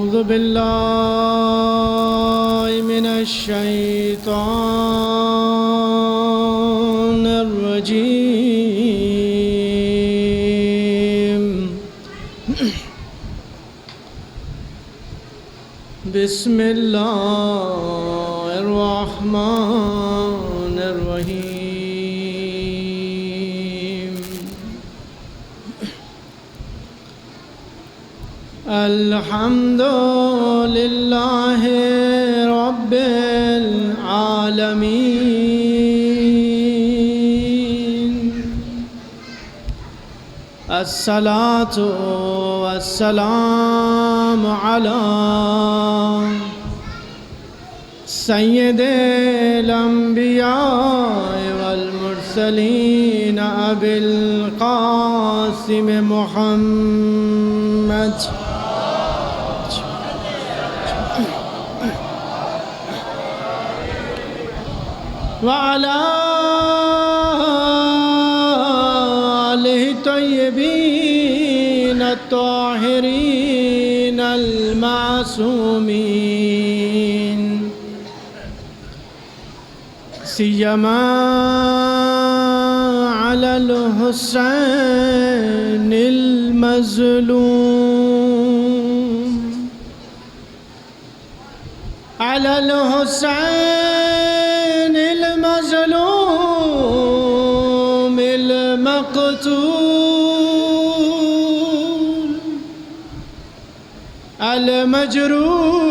أعوذ بالله من الشيطان الرجيم بسم الله الرحمن الرحيم الحمد لله رب العالمين الصلاة والسلام على سید الانبیاء والمرسلین ابی القاسم محمد وعلى آلہ الطیبین الطاہرین المعصومین سیما علی الحسین المظلوم علی الحسین المظلوم المقتول المجروح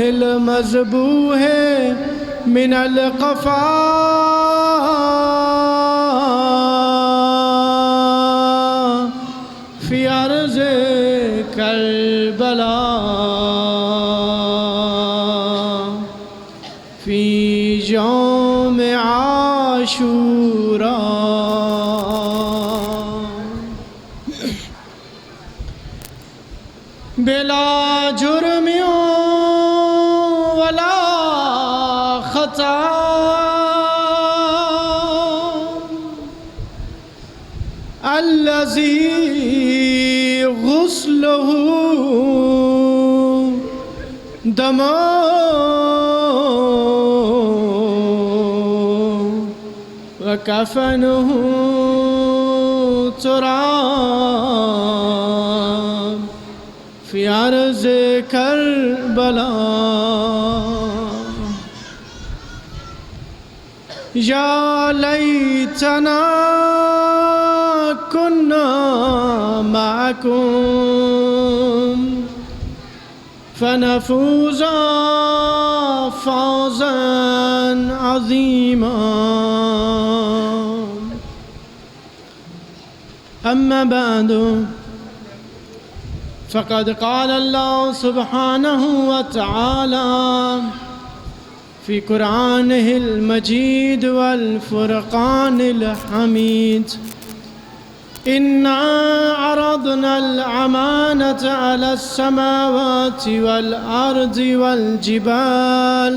المذبوح من القفا في أرض كربلاء في يوم عاشوراء بلا جرم ولا خطا الذي غسله دم وكفنه تراب في أرض كربلاء يا ليتنا كنا معكم فنفوز فوزا عظيما أما بعد فقد قال الله سبحانه وتعالى في قرآنه المجيد والفرقان الحميد إنا عرضنا الأمانة على السماوات والأرض والجبال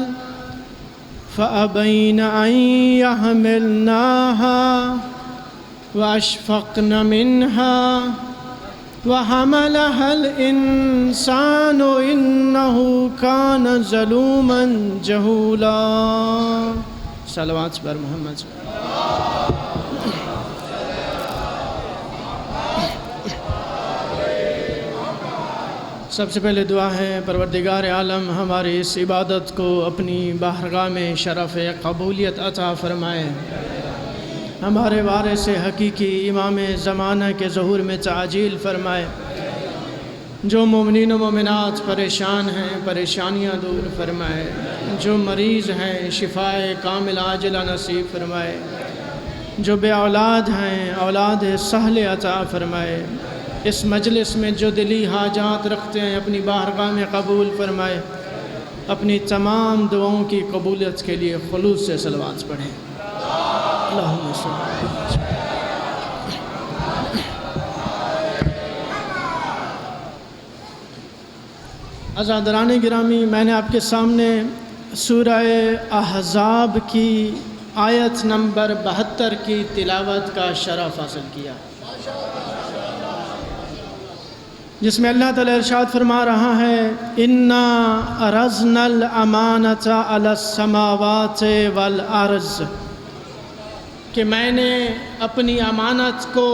فأبين أن يحملناها وأشفقن منها وحملها الإنسان إنه كان ظلوما جهولا صلوات بر محمد. سب سے پہلے دعا ہے پروردگار عالم ہماری اس عبادت کو اپنی بارگاہ میں شرف قبولیت عطا فرمائے، ہمارے وارث حقیقی امام زمانہ کے ظہور میں تعجیل فرمائے، جو مومنین و مومنات پریشان ہیں پریشانیاں دور فرمائے، جو مریض ہیں شفائے کامل عاجلہ نصیب فرمائے، جو بے اولاد ہیں اولاد سہل عطا فرمائے، اس مجلس میں جو دلی حاجات رکھتے ہیں اپنی بارگاہ میں قبول فرمائے، اپنی تمام دعاؤں کی قبولیت کے لیے خلوص سے صلوات پڑھیں۔ اللہم صلی اللہ علیہ وسلم۔ عزادران گرامی، میں نے آپ کے سامنے سورہ احزاب کی آیت نمبر 72 کی تلاوت کا شرف حاصل کیا۔ جس میں اللہ تعالیٰ ارشاد فرما رہا ہے انا عرضنا الامانۃ علی السماوات والارض، کہ میں نے اپنی امانت کو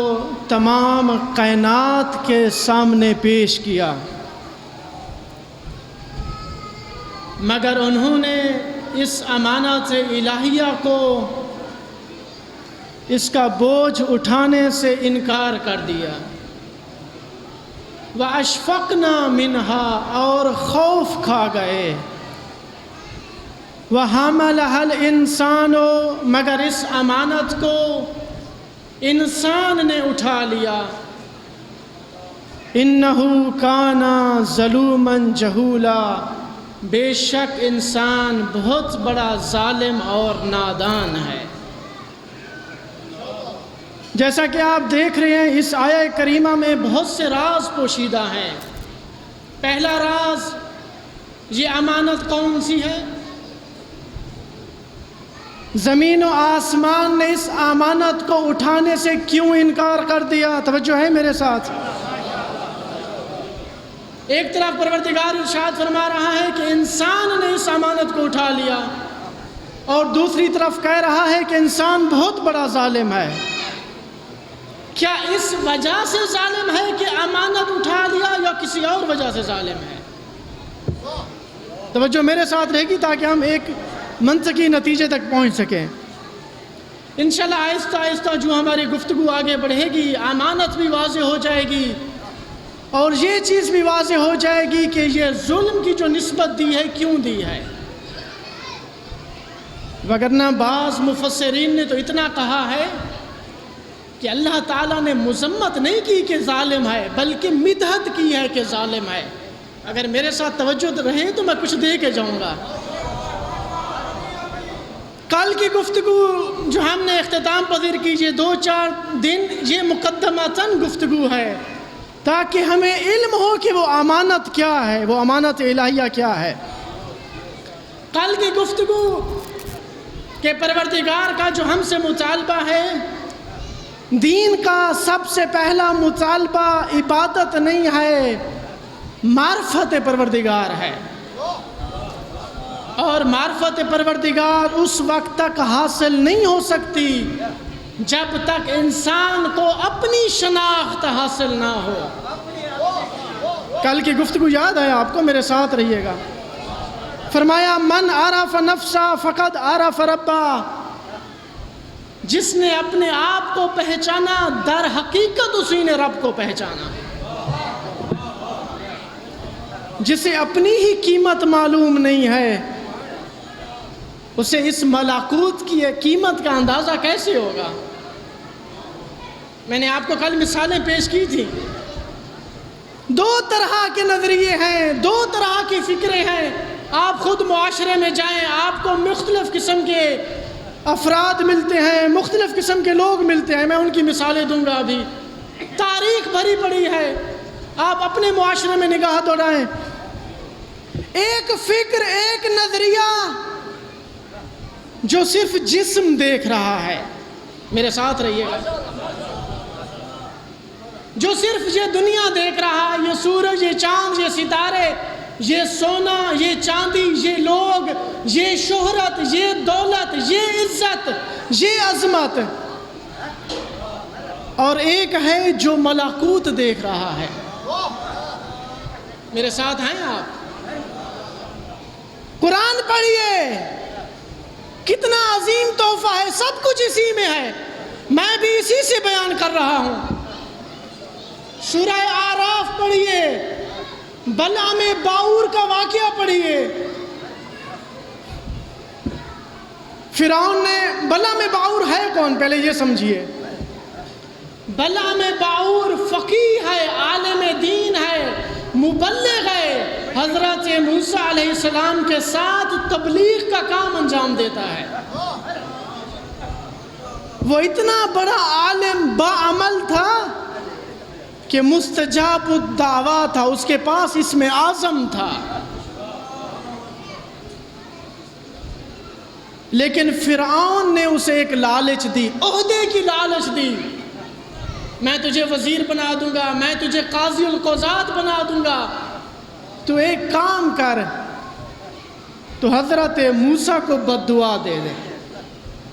تمام کائنات کے سامنے پیش کیا، مگر انہوں نے اس امانت الہیہ کو، اس کا بوجھ اٹھانے سے انکار کر دیا۔ وَأَشْفَقْنَا مِنْهَا، اور خوف کھا گئے۔ وَحَمَلَهَا الْإِنسَانُ، مگر اس امانت کو انسان نے اٹھا لیا۔ إِنَّهُ كَانَ ظَلُومًا جَهُولًا، بے شک انسان بہت بڑا ظالم اور نادان ہے۔ جیسا کہ آپ دیکھ رہے ہیں اس آیہ کریمہ میں بہت سے راز پوشیدہ ہیں۔ پہلا راز، یہ امانت کون سی ہے؟ زمین و آسمان نے اس امانت کو اٹھانے سے کیوں انکار کر دیا؟ توجہ ہے میرے ساتھ۔ ایک طرف پروردگار ارشاد فرما رہا ہے کہ انسان نے اس امانت کو اٹھا لیا، اور دوسری طرف کہہ رہا ہے کہ انسان بہت بڑا ظالم ہے۔ کیا اس وجہ سے ظالم ہے کہ امانت اٹھا لیا، یا کسی اور وجہ سے ظالم ہے؟ توجہ میرے ساتھ رہے گی تاکہ ہم ایک منطقی نتیجے تک پہنچ سکیں۔ انشاءاللہ آہستہ آہستہ جو ہماری گفتگو آگے بڑھے گی، امانت بھی واضح ہو جائے گی، اور یہ چیز بھی واضح ہو جائے گی کہ یہ ظلم کی جو نسبت دی ہے کیوں دی ہے۔ وگرنہ بعض مفسرین نے تو اتنا کہا ہے کہ اللہ تعالیٰ نے مذمت نہیں کی کہ ظالم ہے، بلکہ مدحت کی ہے کہ ظالم ہے۔ اگر میرے ساتھ توجہ رہے تو میں کچھ دے کے جاؤں گا۔ کل کی گفتگو جو ہم نے اختتام پذیر کی، یہ 2-4 دن یہ مقدمتاً گفتگو ہے، تاکہ ہمیں علم ہو کہ وہ امانت کیا ہے، وہ امانت الہیہ کیا ہے۔ کل کی گفتگو کہ پروردگار کا جو ہم سے مطالبہ ہے، دین کا سب سے پہلا مطالبہ عبادت نہیں ہے، معرفت پروردگار ہے، اور معرفت پروردگار اس وقت تک حاصل نہیں ہو سکتی جب تک انسان کو اپنی شناخت حاصل نہ ہو۔ کل کی گفتگو یاد ہے آپ کو؟ میرے ساتھ رہیے گا۔ فرمایا من عرف نفسہ فقد عرف ربہ، جس نے اپنے آپ کو پہچانا در حقیقت اسی نے رب کو پہچانا۔ جسے اپنی ہی قیمت معلوم نہیں ہے، اسے اس ملکوت کی قیمت کا اندازہ کیسے ہوگا؟ میں نے آپ کو کل مثالیں پیش کی تھی۔ 2 طرح کے نظریے ہیں، 2 طرح کی فکریں ہیں۔ آپ خود معاشرے میں جائیں، آپ کو مختلف قسم کے افراد ملتے ہیں، مختلف قسم کے لوگ ملتے ہیں۔ میں ان کی مثالیں دوں گا ابھی۔ تاریخ بھری پڑی ہے، آپ اپنے معاشرے میں نگاہ دوڑائیں۔ ایک فکر، ایک نظریہ جو صرف جسم دیکھ رہا ہے، میرے ساتھ رہیے گا، جو صرف یہ دنیا دیکھ رہا ہے، یہ سورج، یہ چاند، یہ ستارے، یہ سونا، یہ چاندی، یہ لوگ، یہ شہرت، یہ دولت، یہ عزت، یہ عظمت۔ اور ایک ہے جو ملکوت دیکھ رہا ہے۔ میرے ساتھ ہیں آپ؟ قرآن پڑھیے، کتنا عظیم تحفہ ہے، سب کچھ اسی میں ہے، میں بھی اسی سے بیان کر رہا ہوں۔ سورہ اعراف پڑھیے، بلعام باعور کا واقعہ پڑھیے۔ فرعون نے، بلعام باعور ہے کون پہلے یہ سمجھیے۔ بلعام باعور فقیہ ہے، عالم دین ہے، مبلغ ہے، حضرت موسیٰ علیہ السلام کے ساتھ تبلیغ کا کام انجام دیتا ہے۔ وہ اتنا بڑا عالم باعمل تھا کہ مستجاب الدعویٰ تھا، اس کے پاس اسم اعظم تھا، لیکن فرعون نے اسے ایک لالچ دی، عہدے کی لالچ دی۔ میں تجھے وزیر بنا دوں گا، میں تجھے قاضی القضات بنا دوں گا، تو ایک کام کر، تو حضرت موسیٰ کو بد دعا دے دے۔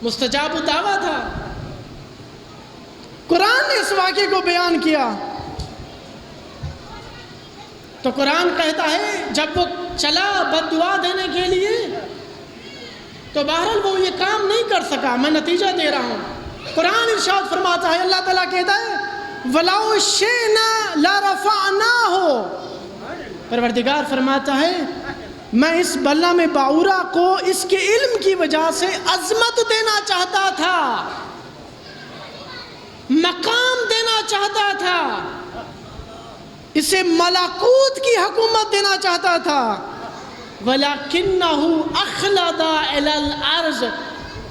مستجاب الدعویٰ تھا۔ قرآن نے اس واقعے کو بیان کیا تو قرآن کہتا ہے جب وہ چلا بد دعا دینے کے لیے تو بہرحال وہ یہ کام نہیں کر سکا، میں نتیجہ دے رہا ہوں۔ قرآن ارشاد فرماتا ہے، اللہ تعالیٰ کہتا ہے وَلَوْ شِئْنَا لَرَفَعْنَاهُ، پروردگار فرماتا ہے میں اس بلہ میں باورا کو اس کے علم کی وجہ سے عظمت دینا چاہتا تھا، مقام دینا چاہتا تھا، اسے ملکوت کی حکومت دینا چاہتا تھا، وَلَكِنَّهُ أَخْلَدَ إِلَى الْأَرْضِ،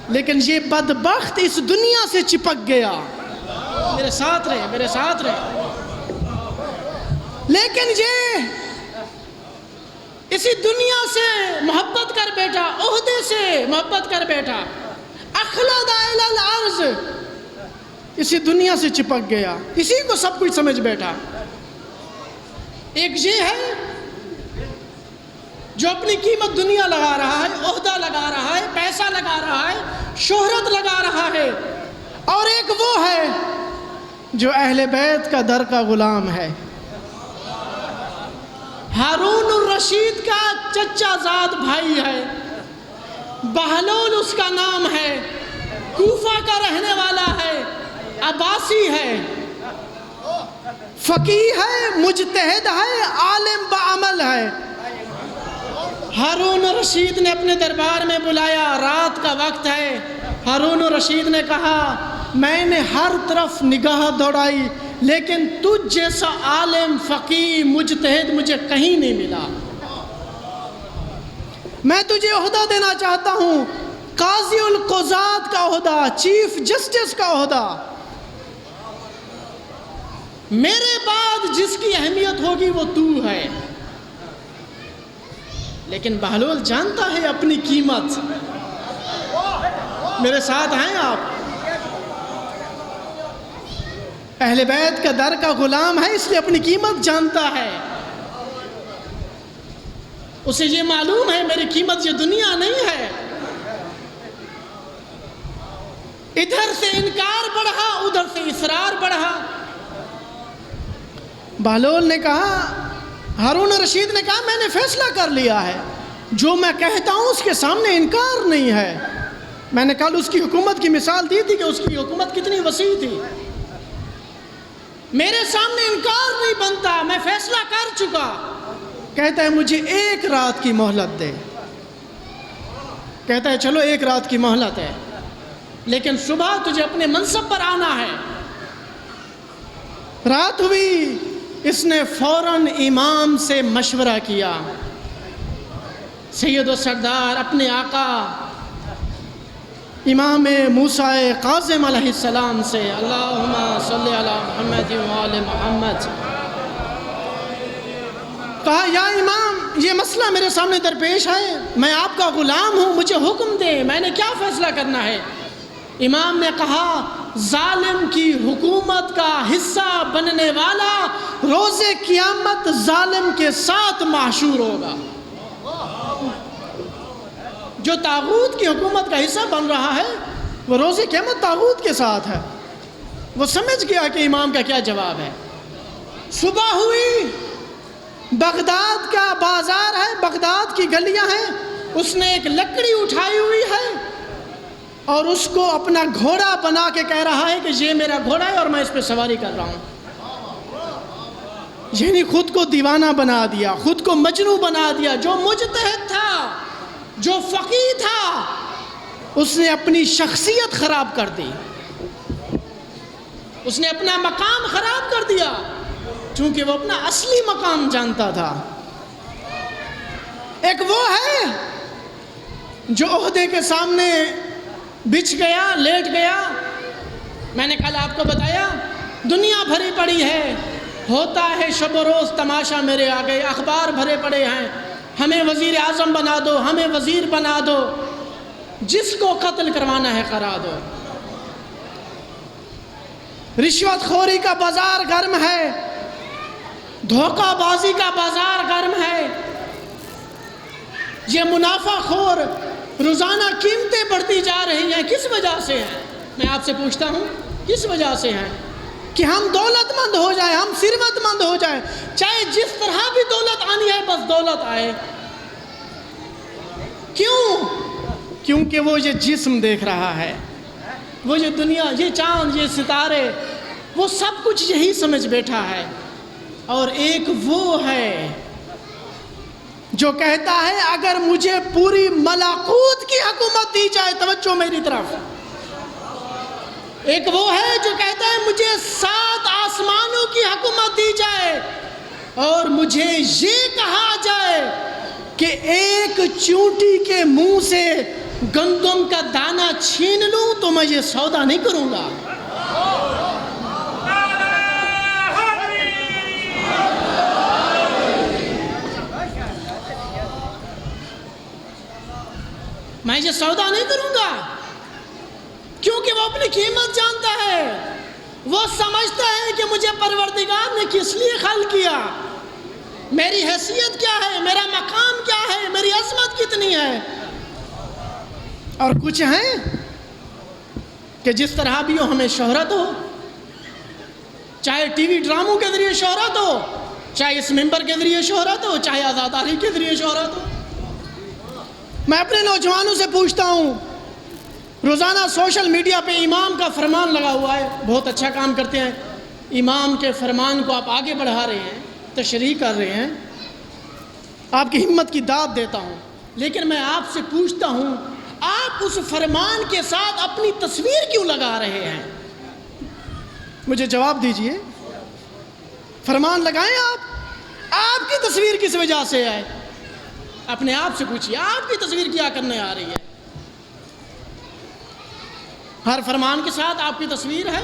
لیکن یہ بدبخت اس دنیا سے چپک گیا۔ میرے ساتھ رہے، میرے ساتھ رہے۔ لیکن یہ اسی دنیا سے محبت کر بیٹھا، عہدے سے محبت کر بیٹھا، اخلد الی الارض، اسی دنیا سے چپک گیا، اسی کو سب کچھ سمجھ بیٹھا۔ ایک یہ ہے جو اپنی قیمت دنیا لگا رہا ہے، عہدہ لگا رہا ہے، پیسہ لگا رہا ہے، شہرت لگا رہا ہے، اور ایک وہ ہے جو اہل بیت کا در کا غلام ہے۔ ہارون الرشید کا چچا زاد بھائی ہے، بہلول اس کا نام ہے، کوفہ کا رہنے والا ہے، عباسی ہے، فقیہ ہے، مجتہد ہے، عالم بعمل ہے۔ ہارون الرشید نے اپنے دربار میں بلایا، رات کا وقت ہے۔ ہارون الرشید نے کہا میں نے ہر طرف نگاہ دوڑائی لیکن تجھ جیسا عالم، فقیہ، مجتہد مجھے کہیں نہیں ملا، میں تجھے عہدہ دینا چاہتا ہوں، قاضی القضات کا عہدہ، چیف جسٹس کا عہدہ، میرے بعد جس کی اہمیت ہوگی وہ تو ہے۔ لیکن بہلول جانتا ہے اپنی قیمت۔ میرے ساتھ ہیں آپ؟ اہل بیت کا در کا غلام ہے، اس لیے اپنی قیمت جانتا ہے۔ اسے یہ معلوم ہے میری قیمت یہ دنیا نہیں ہے۔ ادھر سے انکار بڑھا، ادھر سے اصرار بڑھا۔ بہلول نے کہا، ہارون رشید نے کہا میں نے فیصلہ کر لیا ہے، جو میں کہتا ہوں اس کے سامنے انکار نہیں ہے۔ میں نے کل اس کی حکومت کی مثال دی تھی کہ اس کی حکومت کتنی وسیع تھی، میرے سامنے انکار نہیں بنتا، میں فیصلہ کر چکا۔ کہتا ہے مجھے ایک رات کی مہلت دے۔ کہتا ہے چلو ایک رات کی مہلت ہے، لیکن صبح تجھے اپنے منصب پر آنا ہے۔ رات ہوئی، اس نے فوراً امام سے مشورہ کیا، سید و سردار اپنے آقا امام موسیٰ کاظم علیہ السلام سے، اللہم صلی علی محمد و آل محمد، کہا یا امام یہ مسئلہ میرے سامنے درپیش ہے، میں آپ کا غلام ہوں، مجھے حکم دیں، میں نے کیا فیصلہ کرنا ہے؟ امام نے کہا ظالم کی حکومت کا حصہ بننے والا روز قیامت ظالم کے ساتھ محشور ہوگا۔ جو طاغوت کی حکومت کا حصہ بن رہا ہے وہ روز قیامت طاغوت کے ساتھ ہے۔ وہ سمجھ گیا کہ امام کا کیا جواب ہے۔ صبح ہوئی، بغداد کا بازار ہے، بغداد کی گلیاں ہیں، اس نے ایک لکڑی اٹھائی ہوئی ہے اور اس کو اپنا گھوڑا بنا کے کہہ رہا ہے کہ یہ میرا گھوڑا ہے اور میں اس پہ سواری کر رہا ہوں۔ یعنی خود کو دیوانہ بنا دیا، خود کو مجنون بنا دیا۔ جو مجتہد تھا، جو فقیہ تھا، اس نے اپنی شخصیت خراب کر دی، اس نے اپنا مقام خراب کر دیا، چونکہ وہ اپنا اصلی مقام جانتا تھا۔ ایک وہ ہے جو عہدے کے سامنے بچھ گیا، لیٹ گیا۔ میں نے کل آپ کو بتایا دنیا بھری پڑی ہے، ہوتا ہے شب و روز تماشا میرے آگے، اخبار بھرے پڑے ہیں، ہمیں وزیر اعظم بنا دو، ہمیں وزیر بنا دو، جس کو قتل کروانا ہے کرا دو۔ رشوت خوری کا بازار گرم ہے، دھوکہ بازی کا بازار گرم ہے، یہ منافع خور روزانہ قیمتیں بڑھتی جا رہی ہیں، کس وجہ سے ہیں؟ میں آپ سے پوچھتا ہوں کس وجہ سے ہیں؟ کہ ہم دولت مند ہو جائیں، ہم ثروت مند ہو جائیں، چاہے جس طرح بھی دولت آنی ہے بس دولت آئے۔ کیوں؟ کیونکہ وہ یہ جسم دیکھ رہا ہے، وہ یہ دنیا، یہ چاند، یہ ستارے، وہ سب کچھ یہی سمجھ بیٹھا ہے۔ اور ایک وہ ہے جو کہتا ہے اگر مجھے پوری ملکوت کی حکومت دی جائے، توجہ میری طرف، ایک وہ ہے جو کہتا ہے مجھے 7 آسمانوں کی حکومت دی جائے اور مجھے یہ کہا جائے کہ ایک چونٹی کے منہ سے گندم کا دانہ چھین لوں تو میں یہ سودا نہیں کروں گا۔ میں یہ سودا نہیں کروں گا، کیونکہ وہ اپنی قیمت جانتا ہے، وہ سمجھتا ہے کہ مجھے پروردگار نے کس لیے خلق کیا، میری حیثیت کیا ہے، میرا مقام کیا ہے، میری عظمت کتنی ہے۔ اور کچھ ہیں کہ جس طرح بھی ہو ہمیں شہرت ہو، چاہے ٹی وی ڈراموں کے ذریعے شہرت ہو، چاہے اس ممبر کے ذریعے شہرت ہو، چاہے عزاداری کے ذریعے شہرت ہو۔ میں اپنے نوجوانوں سے پوچھتا ہوں، روزانہ سوشل میڈیا پہ امام کا فرمان لگا ہوا ہے، بہت اچھا کام کرتے ہیں، امام کے فرمان کو آپ آگے بڑھا رہے ہیں، تشریح کر رہے ہیں، آپ کی ہمت کی داد دیتا ہوں، لیکن میں آپ سے پوچھتا ہوں آپ اس فرمان کے ساتھ اپنی تصویر کیوں لگا رہے ہیں؟ مجھے جواب دیجئے، فرمان لگائیں آپ کی تصویر کس وجہ سے ہے؟ اپنے آپ سے پوچھئے آپ کی تصویر کیا کرنے آ رہی ہے؟ ہر فرمان کے ساتھ آپ کی تصویر ہے،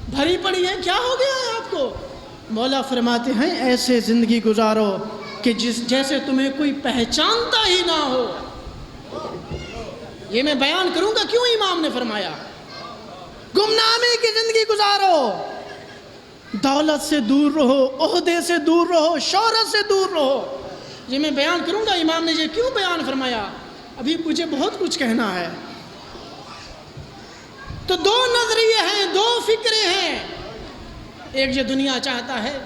بھری پڑی ہے، کیا ہو گیا ہے آپ کو؟ مولا فرماتے ہیں ایسے زندگی گزارو کہ جیسے تمہیں کوئی پہچانتا ہی نہ ہو۔ یہ میں بیان کروں گا کیوں امام نے فرمایا گمنامی کی زندگی گزارو، دولت سے دور رہو، عہدے سے دور رہو، شہرت سے دور رہو۔ یہ میں بیان کروں گا امام نے یہ کیوں بیان فرمایا، ابھی مجھے بہت کچھ کہنا ہے۔ تو 2 نظریے ہیں، 2 فکریں ہیں، ایک یہ دنیا چاہتا ہے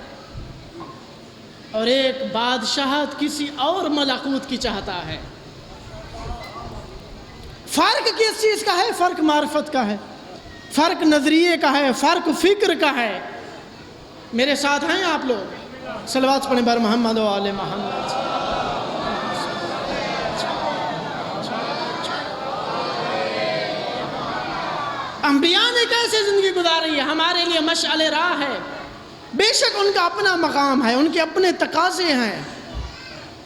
اور ایک بادشاہت کسی اور ملکوت کی چاہتا ہے۔ فرق کس چیز کا ہے؟ فرق معرفت کا ہے، فرق نظریے کا ہے، فرق فکر کا ہے۔ میرے ساتھ ہیں آپ لوگ؟ صلوات پڑھیں بر محمد و آل محمد۔ انبیاء نے کیسے زندگی گزاری ہے، ہمارے لیے مشعل راہ ہے۔ بے شک ان کا اپنا مقام ہے، ان کے اپنے تقاضے ہیں۔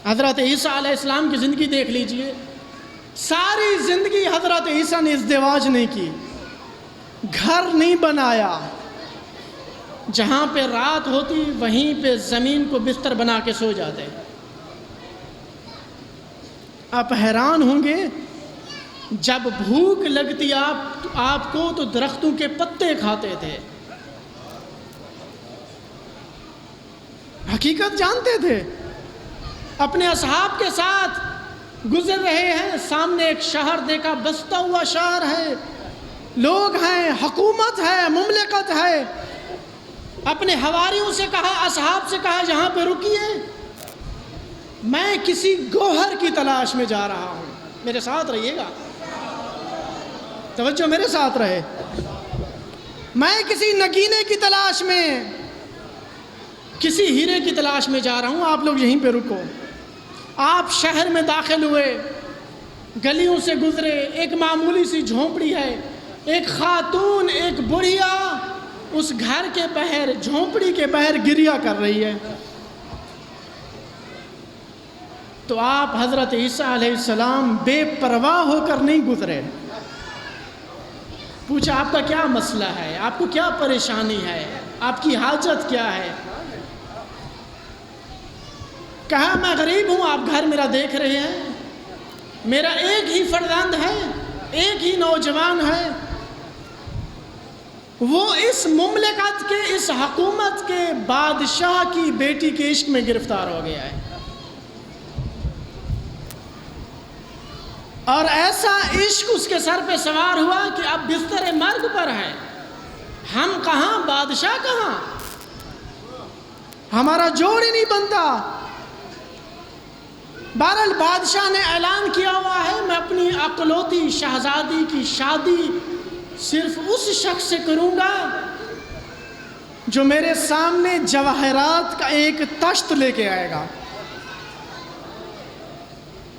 حضرت عیسیٰ علیہ السلام کی زندگی دیکھ لیجئے، ساری زندگی حضرت عیسیٰ نے ازدواج نہیں کی، گھر نہیں بنایا، جہاں پہ رات ہوتی وہیں پہ زمین کو بستر بنا کے سو جاتے۔ آپ حیران ہوں گے جب بھوک لگتی آپ کو تو درختوں کے پتے کھاتے تھے، حقیقت جانتے تھے۔ اپنے اصحاب کے ساتھ گزر رہے ہیں، سامنے ایک شہر دیکھا، بستا ہوا شہر ہے، لوگ ہیں، حکومت ہے، مملکت ہے۔ اپنے حواریوں سے کہا، اصحاب سے کہا یہاں پہ رکیے، میں کسی گوہر کی تلاش میں جا رہا ہوں، میرے ساتھ رہیے گا، توجہ میرے ساتھ رہے، میں کسی نگینے کی تلاش میں، کسی ہیرے کی تلاش میں جا رہا ہوں، آپ لوگ یہیں پہ رکو۔ آپ شہر میں داخل ہوئے، گلیوں سے گزرے، ایک معمولی سی جھونپڑی ہے، ایک خاتون، ایک بڑھیا اس گھر کے باہر، جھونپڑی کے باہر گریا کر رہی ہے۔ تو آپ حضرت عیسیٰ علیہ السلام بے پرواہ ہو کر نہیں گزرے، پوچھا آپ کا کیا مسئلہ ہے، آپ کو کیا پریشانی ہے، آپ کی حاجت کیا ہے؟ کہا میں غریب ہوں، آپ گھر میرا دیکھ رہے ہیں، میرا ایک ہی فرزند ہے، ایک ہی نوجوان ہے، وہ اس مملکت کے، اس حکومت کے بادشاہ کی بیٹی کے عشق میں گرفتار ہو گیا ہے، اور ایسا عشق اس کے سر پہ سوار ہوا کہ اب بستر مرگ پر ہے۔ ہم کہاں، بادشاہ کہاں، ہمارا جوڑ ہی نہیں بنتا۔ بہرحال بادشاہ نے اعلان کیا ہوا ہے میں اپنی اکلوتی شہزادی کی شادی صرف اس شخص سے کروں گا جو میرے سامنے جواہرات کا ایک تشت لے کے آئے گا۔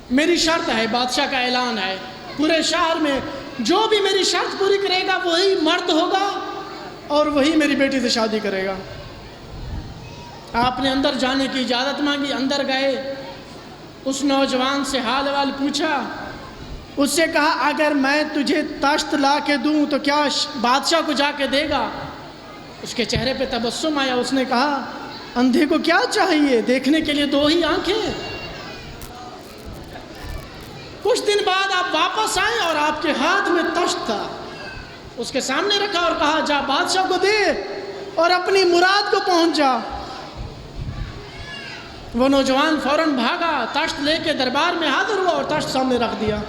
میری شرط ہے، بادشاہ کا اعلان ہے پورے شہر میں، جو بھی میری شرط پوری کرے گا وہی مرد ہوگا اور وہی میری بیٹی سے شادی کرے گا۔ آپ نے اندر جانے کی اجازت مانگی، اندر گئے، اس نوجوان سے حال احوال پوچھا، اس سے کہا اگر میں تجھے تشت لا کے دوں تو کیا بادشاہ کو جا کے دے گا؟ اس کے چہرے پہ تبسم آیا، اس نے کہا اندھے کو کیا چاہیے، دیکھنے کے لیے دو ہی آنکھیں۔ کچھ دن بعد آپ واپس آئے اور آپ کے ہاتھ میں تشت تھا، اس کے سامنے رکھا اور کہا جا بادشاہ کو دے اور اپنی مراد کو پہنچ جا۔ وہ نوجوان فوراً بھاگا، تشت لے کے دربار میں حاضر ہوا اور تشت سامنے رکھ دیا۔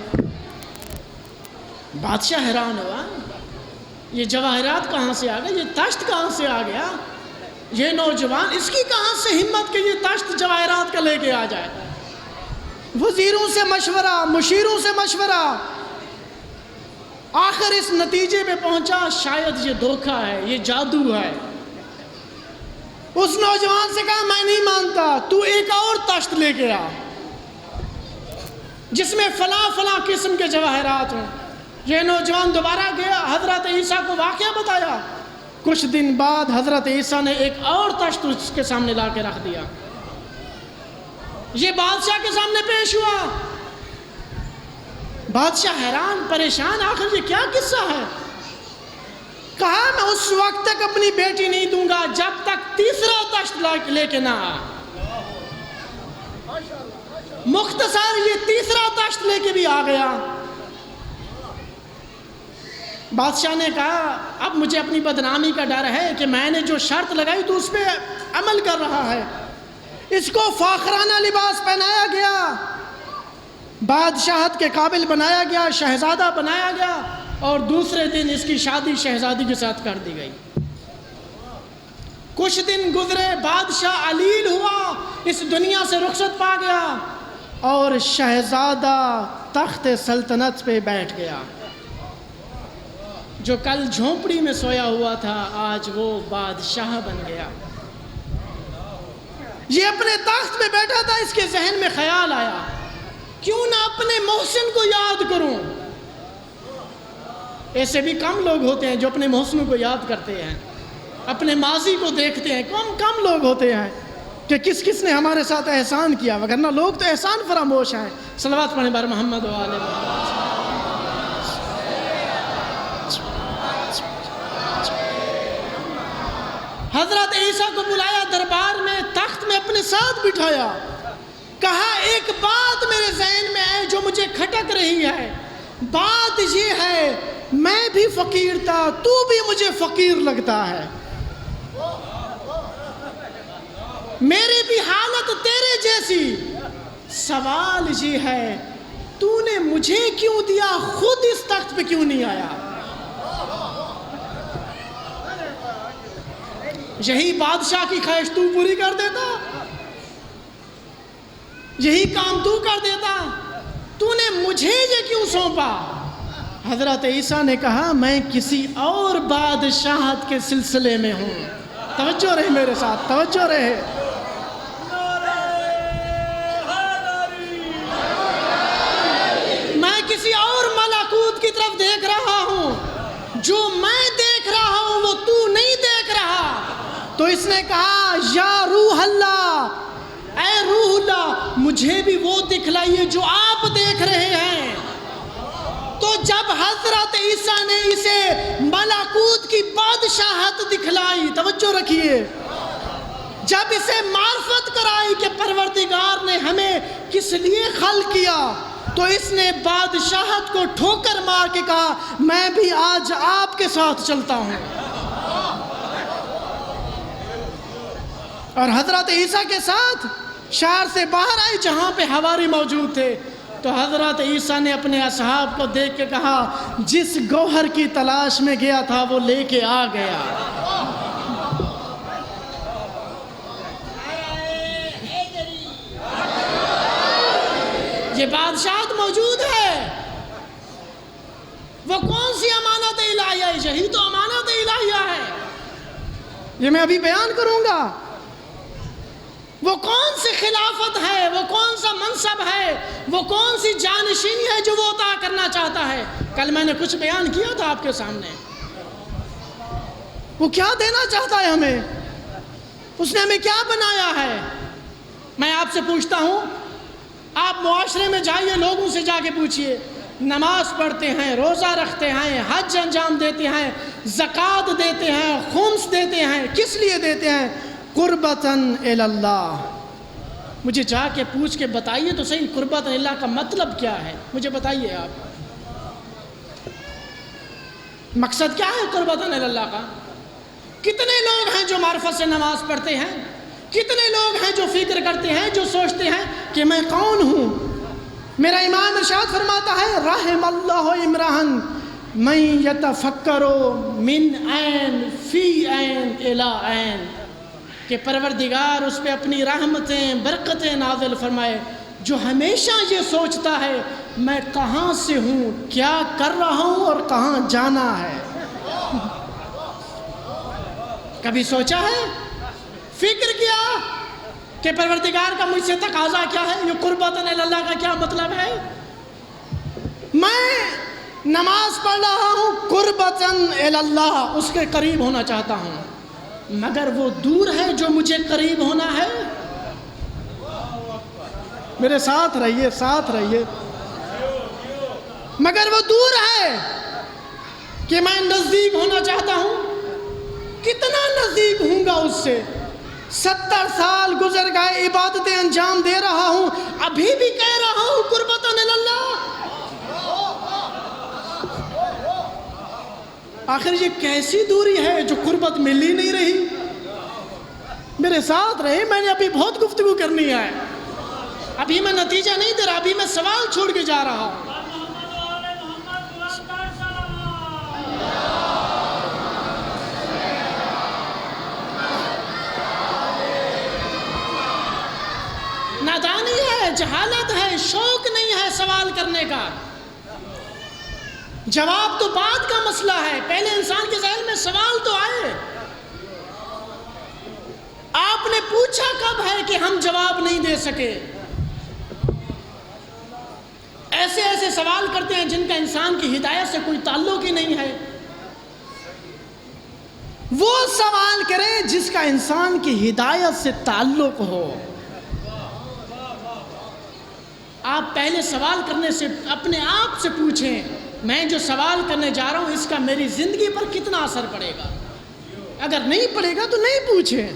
بادشاہ حیران ہوا، یہ جواہرات کہاں سے آ گئے، یہ تشت کہاں سے آ گیا، یہ نوجوان، اس کی کہاں سے ہمت کہ یہ تشت جواہرات کا لے کے آ جائے۔ وزیروں سے مشورہ، مشیروں سے مشورہ، آخر اس نتیجے پہ پہنچا شاید یہ دھوکہ ہے، یہ جادو ہے۔ اس نوجوان سے کہا میں نہیں مانتا، تو ایک اور تشت لے کے آ جس میں فلاں فلاں قسم کے جواہرات ہوں۔ یہ نوجوان دوبارہ گیا، حضرت عیسیٰ کو واقعہ بتایا۔ کچھ دن بعد حضرت عیسیٰ نے ایک اور تشت اس کے سامنے لا کے رکھ دیا۔ یہ بادشاہ کے سامنے پیش ہوا، بادشاہ حیران پریشان، آخر یہ کیا قصہ ہے؟ کہا میں اس وقت تک اپنی بیٹی نہیں دوں گا جب تک تیسرا تشت لے کے نہ آ۔ مختصر یہ تیسرا تشت لے کے بھی آ گیا۔ بادشاہ نے کہا اب مجھے اپنی بدنامی کا ڈر ہے کہ میں نے جو شرط لگائی تو اس پہ عمل کر رہا ہے۔ اس کو فاخرانہ لباس پہنایا گیا، بادشاہت کے قابل بنایا گیا، شہزادہ بنایا گیا، اور دوسرے دن اس کی شادی شہزادی کے ساتھ کر دی گئی۔ کچھ دن گزرے، بادشاہ علیل ہوا، اس دنیا سے رخصت پا گیا، اور شہزادہ تخت سلطنت پہ بیٹھ گیا۔ جو کل جھونپڑی میں سویا ہوا تھا آج وہ بادشاہ بن گیا۔ یہ اپنے تخت پہ بیٹھا تھا، اس کے ذہن میں خیال آیا کیوں نہ اپنے محسن کو یاد کروں۔ ایسے بھی کم لوگ ہوتے ہیں جو اپنے محسنوں کو یاد کرتے ہیں، اپنے ماضی کو دیکھتے ہیں۔ کم لوگ ہوتے ہیں کہ کس کس نے ہمارے ساتھ احسان کیا، وگرنہ لوگ تو احسان فراموش ہیں۔ صلوات پڑھیں بر محمد و آل محمد۔ حضرت عیسیٰ کو بلایا دربار میں، تخت میں اپنے ساتھ بٹھایا، کہا ایک بات میرے ذہن میں ہے جو مجھے کھٹک رہی ہے۔ بات یہ ہے میں بھی فقیر تھا، تو بھی مجھے فقیر لگتا ہے، میری بھی حالت تیرے جیسی۔ سوال یہ ہے تو نے مجھے کیوں دیا، خود اس تخت پہ کیوں نہیں آیا؟ یہی بادشاہ کی خواہش تو پوری کر دیتا، یہی کام تو کر دیتا، تو نے مجھے یہ کیوں سونپا؟ حضرت عیسیٰ نے کہا میں کسی اور بادشاہت کے سلسلے میں ہوں۔ توجہ رہے میرے ساتھ، توجہ رہے۔ میں کسی اور ملکوت کی طرف دیکھ رہا ہوں، جو میں دیکھ رہا ہوں وہ تو نہیں دیکھ رہا۔ تو اس نے کہا یا روح اللہ، اے روح اللہ، مجھے بھی وہ دکھلائیے جو آپ دیکھ رہے ہیں۔ تو جب حضرت عیسیٰ نے اسے ملکوت کی بادشاہت دکھلائی، توجہ رکھیے، جب اسے معرفت کرائی کہ پروردگار نے ہمیں کس لیے خلق کیا، تو اس نے بادشاہت کو ٹھوکر مار کے کہا میں بھی آج آپ کے ساتھ چلتا ہوں۔ اور حضرت عیسیٰ کے ساتھ شہر سے باہر آئے جہاں پہ حواری موجود تھے، تو حضرت عیسیٰ نے اپنے اصحاب کو دیکھ کے کہا جس گوہر کی تلاش میں گیا تھا وہ لے کے آ گیا۔ یہ بادشاہت موجود ہے۔ وہ کون سی امانت الہیہ ہے؟ یہی تو امانت الہیہ ہے، یہ میں ابھی بیان کروں گا۔ وہ کون سی خلافت ہے، وہ کون سا منصب ہے، وہ کون سی جانشینی ہے جو وہ عطا کرنا چاہتا ہے؟ کل میں نے کچھ بیان کیا تھا آپ کے سامنے۔ وہ کیا دینا چاہتا ہے ہمیں؟ اس نے ہمیں کیا بنایا ہے؟ میں آپ سے پوچھتا ہوں، آپ معاشرے میں جائیے، لوگوں سے جا کے پوچھئے، نماز پڑھتے ہیں، روزہ رکھتے ہیں، حج انجام دیتے ہیں، زکوٰۃ دیتے ہیں، خمس دیتے ہیں، کس لیے دیتے ہیں؟ قربتاً الی اللہ۔ مجھے جا کے پوچھ کے بتائیے تو صحیح، قربتاً الی اللہ کا مطلب کیا ہے؟ مجھے بتائیے آپ، مقصد کیا ہے قربتاً الی اللہ کا؟ کتنے لوگ ہیں جو معرفت سے نماز پڑھتے ہیں؟ کتنے لوگ ہیں جو فکر کرتے ہیں، جو سوچتے ہیں کہ میں کون ہوں؟ میرا امام ارشاد فرماتا ہے رحم اللہ امرأن من یتفکر من عین فی عین الی عین، کہ پروردگار اس پہ اپنی رحمتیں برکتیں نازل فرمائے، جو ہمیشہ یہ سوچتا ہے میں کہاں سے ہوں، کیا کر رہا ہوں اور کہاں جانا ہے۔ کبھی سوچا ہے، فکر کیا کہ پروردگار کا مجھ سے تقاضا کیا ہے؟ یہ قربتاً الی اللہ کا کیا مطلب ہے؟ میں نماز پڑھ رہا ہوں قربتاً الی اللہ، اس کے قریب ہونا چاہتا ہوں، مگر وہ دور ہے جو مجھے قریب ہونا ہے۔ میرے ساتھ رہیے، ساتھ رہیے۔ مگر وہ دور ہے کہ میں نزدیک ہونا چاہتا ہوں۔ کتنا نزدیک ہوں گا اس سے؟ 70 سال گزر گئے، عبادتیں انجام دے رہا ہوں، ابھی بھی کہہ رہا ہوں قربتاً الی اللہ۔ آخر یہ کیسی دوری ہے جو قربت مل ہی نہیں رہی؟ میرے ساتھ رہے، میں نے ابھی بہت گفتگو کرنی ہے، ابھی میں نتیجہ نہیں دے رہا، ابھی میں سوال چھوڑ کے جا رہا ہوں۔ نادانی ہے، جہالت ہے، شوق نہیں ہے سوال کرنے کا۔ جواب تو بعد کا مسئلہ ہے، پہلے انسان کے ذہن میں سوال تو آئے۔ آپ نے پوچھا کب ہے کہ ہم جواب نہیں دے سکے؟ ایسے ایسے سوال کرتے ہیں جن کا انسان کی ہدایت سے کوئی تعلق ہی نہیں ہے۔ وہ سوال کریں جس کا انسان کی ہدایت سے تعلق ہو۔ آپ پہلے سوال کرنے سے اپنے آپ سے پوچھیں، میں جو سوال کرنے جا رہا ہوں اس کا میری زندگی پر کتنا اثر پڑے گا؟ اگر نہیں پڑے گا تو نہیں پوچھیں۔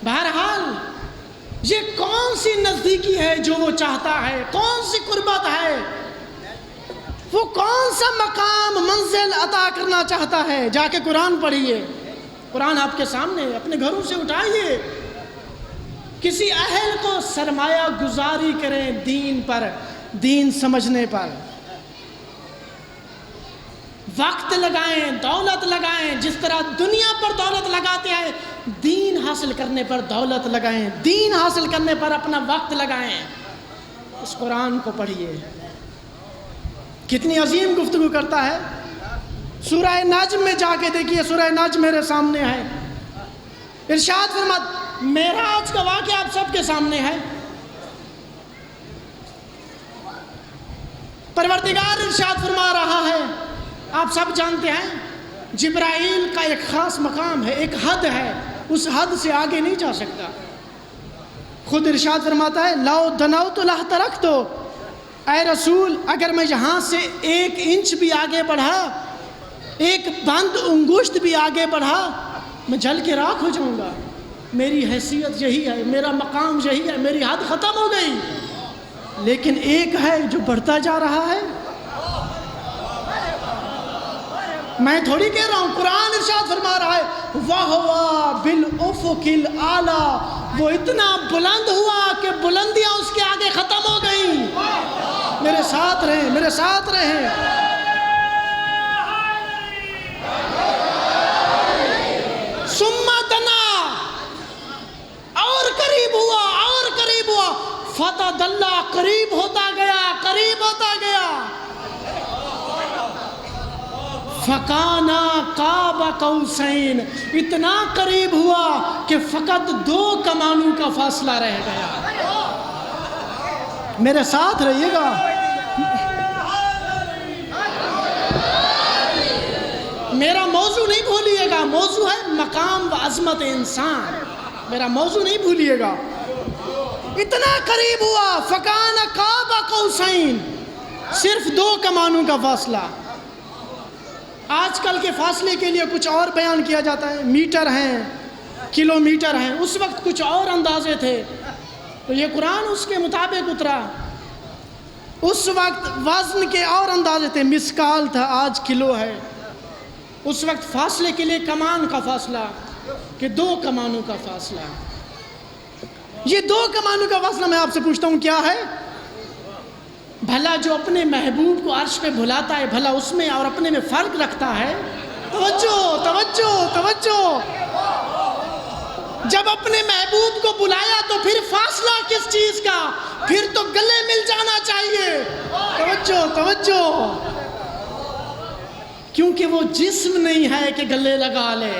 بہرحال یہ کون سی نزدیکی ہے جو وہ چاہتا ہے؟ کون سی قربت ہے؟ وہ کون سا مقام منزل عطا کرنا چاہتا ہے؟ جا کے قرآن پڑھیے، قرآن آپ کے سامنے، اپنے گھروں سے اٹھائیے، کسی اہل کو سرمایہ گزاری کریں دین پر، دین سمجھنے پر، وقت لگائیں، دولت لگائیں، جس طرح دنیا پر دولت لگاتے ہیں دین حاصل کرنے پر دولت لگائیں، دین حاصل کرنے پر اپنا وقت لگائیں۔ اس قرآن کو پڑھیے، کتنی عظیم گفتگو کرتا ہے۔ سورہ نجم میں جا کے دیکھیے، سورہ نجم میرے سامنے ہے، ارشاد فرماتا، معراج کا واقعہ آپ سب کے سامنے ہے۔ پروردگار ارشاد فرما رہا ہے، آپ سب جانتے ہیں جبرائیل کا ایک خاص مقام ہے، ایک حد ہے، اس حد سے آگے نہیں جا سکتا۔ خود ارشاد فرماتا ہے لو دنوت لاحترقت، اے رسول اگر میں یہاں سے 1 انچ بھی آگے بڑھا، 1 بند انگشت بھی آگے بڑھا، میں جل کے راکھ ہو جاؤں گا۔ میری حیثیت یہی ہے، میرا مقام یہی ہے، میری حد ختم ہو گئی، لیکن ایک ہے جو بڑھتا جا رہا ہے۔ میں تھوڑی کہہ رہا ہوں، قرآن ارشاد فرما رہا ہے وَهُوَ بِالْأُفُقِ الْأَعْلَىٰ، وہ اتنا بلند ہوا کہ بلندیاں اس کے آگے ختم ہو گئیں۔ میرے ساتھ رہیں، میرے ساتھ رہیں۔ ثُمَّ دَنَا، اور قریب ہوا، اور قریب ہوا، فَتَدَلَّىٰ، قریب ہوتا گیا، قریب ہوتا گیا۔ فَكَانَ قَابَ قَوْسَيْنِ، اتنا قریب ہوا کہ فقط 2 کمانوں کا فاصلہ رہ گیا۔ میرے ساتھ رہیے گا۔ میرا موضوع نہیں بھولیے گا، موضوع ہے مقام و عظمت انسان، میرا موضوع نہیں بھولیے گا۔ اتنا قریب ہوا، فَكَانَ قَابَ قَوْسَيْنِ، صرف 2 کمانوں کا فاصلہ۔ آج کل کے فاصلے کے لیے کچھ اور بیان کیا جاتا ہے، میٹر ہیں، کلومیٹر ہیں، اس وقت کچھ اور اندازے تھے، تو یہ قرآن اس کے مطابق اترا۔ اس وقت وزن کے اور اندازے تھے، مسکال تھا، آج کلو ہے۔ اس وقت فاصلے کے لیے کمان کا فاصلہ، کہ 2 کمانوں کا فاصلہ۔ یہ 2 کمانوں کا فاصلہ میں آپ سے پوچھتا ہوں کیا ہے؟ بھلا جو اپنے محبوب کو عرش پہ بھلاتا ہے، بھلا اس میں اور اپنے میں فرق رکھتا ہے؟ توجہ توجہ توجہ، جب اپنے محبوب کو بلایا تو پھر فاصلہ کس چیز کا؟ پھر تو گلے مل جانا چاہیے۔ توجہ توجہ، کیونکہ وہ جسم نہیں ہے کہ گلے لگا لے۔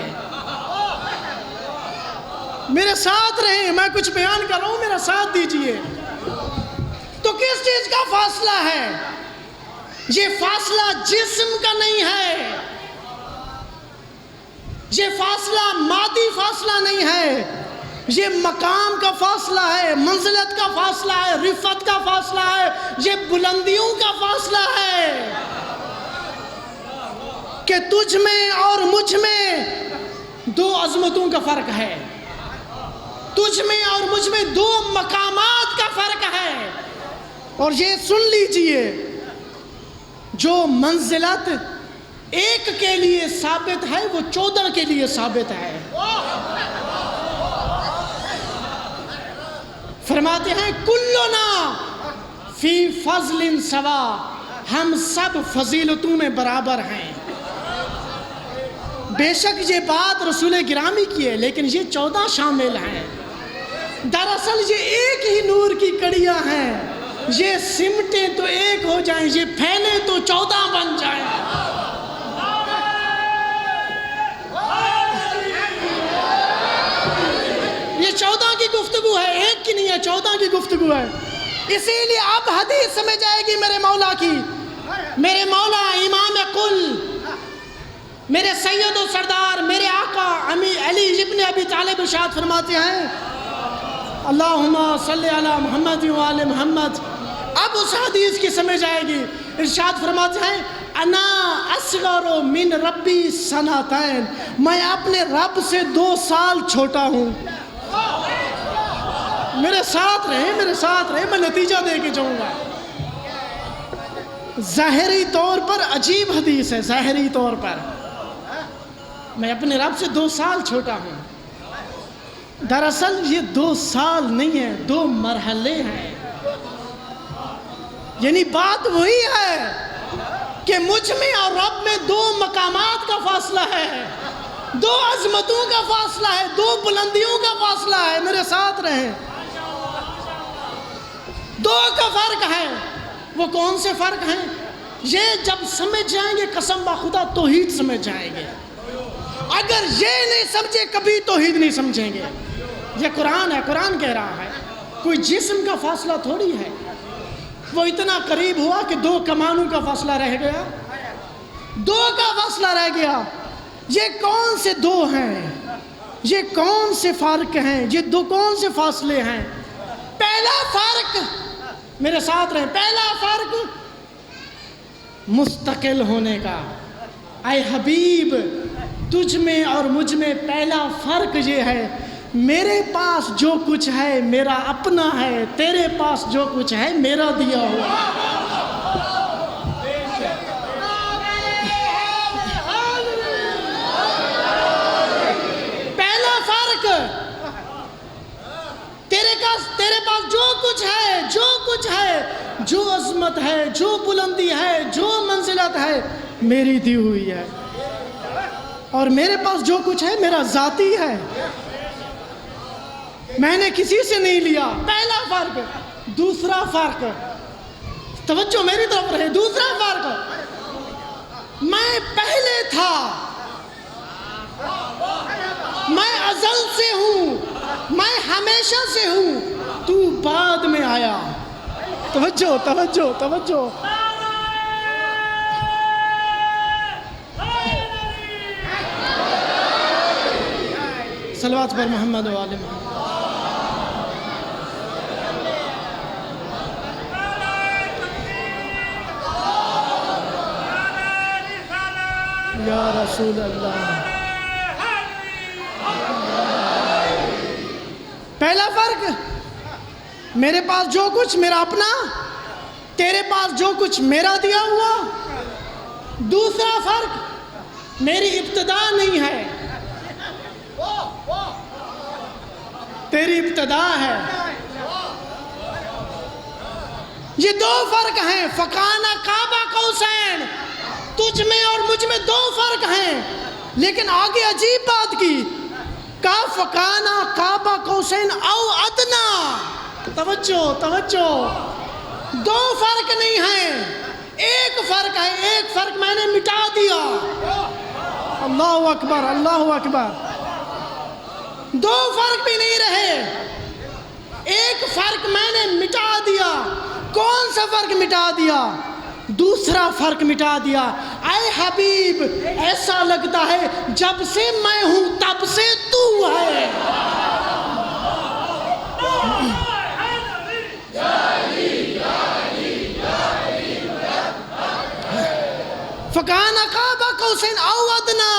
میرے ساتھ رہیں، میں کچھ بیان کر رہا ہوں، میرا ساتھ دیجئے۔ تو کس چیز کا فاصلہ ہے؟ یہ فاصلہ جسم کا نہیں ہے، یہ فاصلہ مادی فاصلہ نہیں ہے، یہ مقام کا فاصلہ ہے، منزلت کا فاصلہ ہے، رفعت کا فاصلہ ہے، یہ بلندیوں کا فاصلہ ہے، کہ تجھ میں اور مجھ میں 2 عظمتوں کا فرق ہے، تجھ میں اور مجھ میں 2 مقامات کا فرق ہے۔ اور یہ سن لیجئے، جو منزلت 1 کے لیے ثابت ہے وہ 14 کے لیے ثابت ہے۔ فرماتے ہیں کلنا فی فضل سوا، ہم سب فضیلتوں میں برابر ہیں۔ بے شک یہ بات رسول گرامی کی ہے، لیکن یہ 14 شامل ہیں۔ دراصل یہ ایک ہی نور کی کڑیاں ہیں، یہ سمٹیں تو 1 ہو جائیں، یہ پھیلے تو 14 بن جائیں۔ یہ 14 کی گفتگو ہے، 1 کی نہیں ہے، 14 کی گفتگو ہے۔ اسی لیے اب حدیث سمجھ آئے گی میرے مولا کی۔ میرے مولا امام کل، میرے سید و سردار، میرے آقا علی ابن ابی طالب ارشاد فرماتے ہیں اللہم صلی علی محمد و آل محمد۔ اب اس حدیث کی سمجھ آئے گی۔ ارشاد فرماتے ہیں انا اصغر من ربی سنتین، میں اپنے رب سے 2 سال چھوٹا ہوں۔ میرے ساتھ رہیں، میرے ساتھ رہیں، میں نتیجہ دے کے جاؤں گا۔ ظاہری طور پر عجیب حدیث ہے، ظاہری طور پر میں اپنے رب سے 2 سال چھوٹا ہوں۔ دراصل یہ 2 سال نہیں ہیں، 2 مرحلے ہیں۔ یعنی بات وہی ہے کہ مجھ میں اور رب میں 2 مقامات کا فاصلہ ہے، 2 عظمتوں کا فاصلہ ہے، 2 بلندیوں کا فاصلہ ہے۔ میرے ساتھ رہیں، 2 کا فرق ہے۔ وہ کون سے فرق ہیں؟ یہ جب سمجھ جائیں گے قسم بخدا توحید سمجھ جائیں گے۔ اگر یہ نہیں سمجھے کبھی توحید نہیں سمجھیں گے۔ یہ قرآن ہے، قرآن کہہ رہا ہے، کوئی جسم کا فاصلہ تھوڑی ہے۔ وہ اتنا قریب ہوا کہ 2 کمانوں کا فاصلہ رہ گیا، 2 کا فاصلہ رہ گیا۔ یہ کون سے 2 ہیں؟ یہ کون سے فرق ہیں؟ یہ 2 کون سے فاصلے ہیں؟ پہلا فرق، میرے ساتھ رہیں، پہلا فرق مستقل ہونے کا۔ اے حبیب، تجھ میں اور مجھ میں پہلا فرق یہ ہے، میرے پاس جو کچھ ہے میرا اپنا ہے، تیرے پاس جو کچھ ہے میرا دیا ہوا۔ کچھ ہے، جو عظمت ہے، جو بلندی ہے، جو منزلت ہے، میری دی ہوئی ہے، اور میرے پاس جو کچھ ہے میرا ذاتی ہے، میں نے کسی سے نہیں لیا۔ پہلا فرق۔ دوسرا فرق، توجہ میری طرف رہے، دوسرا فرق، میں پہلے تھا، میں ازل سے ہوں، میں ہمیشہ سے ہوں، تو بعد میں آیا۔ توجہ توجہ توجہ۔ صلوات پر محمد و آل محمد۔ یا رسول اللہ۔ پہلا فرق، میرے پاس جو کچھ میرا اپنا، تیرے پاس جو کچھ میرا دیا ہوا۔ دوسرا فرق، میری ابتدا نہیں ہے، تیری ابتدا ہے۔ یہ دو فرق ہیں۔ فکان قاب قوسین، تجھ میں اور مجھ میں دو فرق ہیں، لیکن آگے عجیب بات کی، کا فکان قاب قوسین او ادنا۔ توجہ توجہ، دو فرق نہیں ہیں، ایک فرق ہے، ایک فرق میں نے مٹا دیا۔ اللہ اکبر اللہ اکبر۔ دو فرق بھی نہیں رہے، ایک فرق میں نے مٹا دیا۔ کون سا فرق مٹا دیا؟ دوسرا فرق مٹا دیا۔ اے حبیب، ایسا لگتا ہے جب سے میں ہوں تب سے تو ہے۔ فکان قاب قوسین او ادنا۔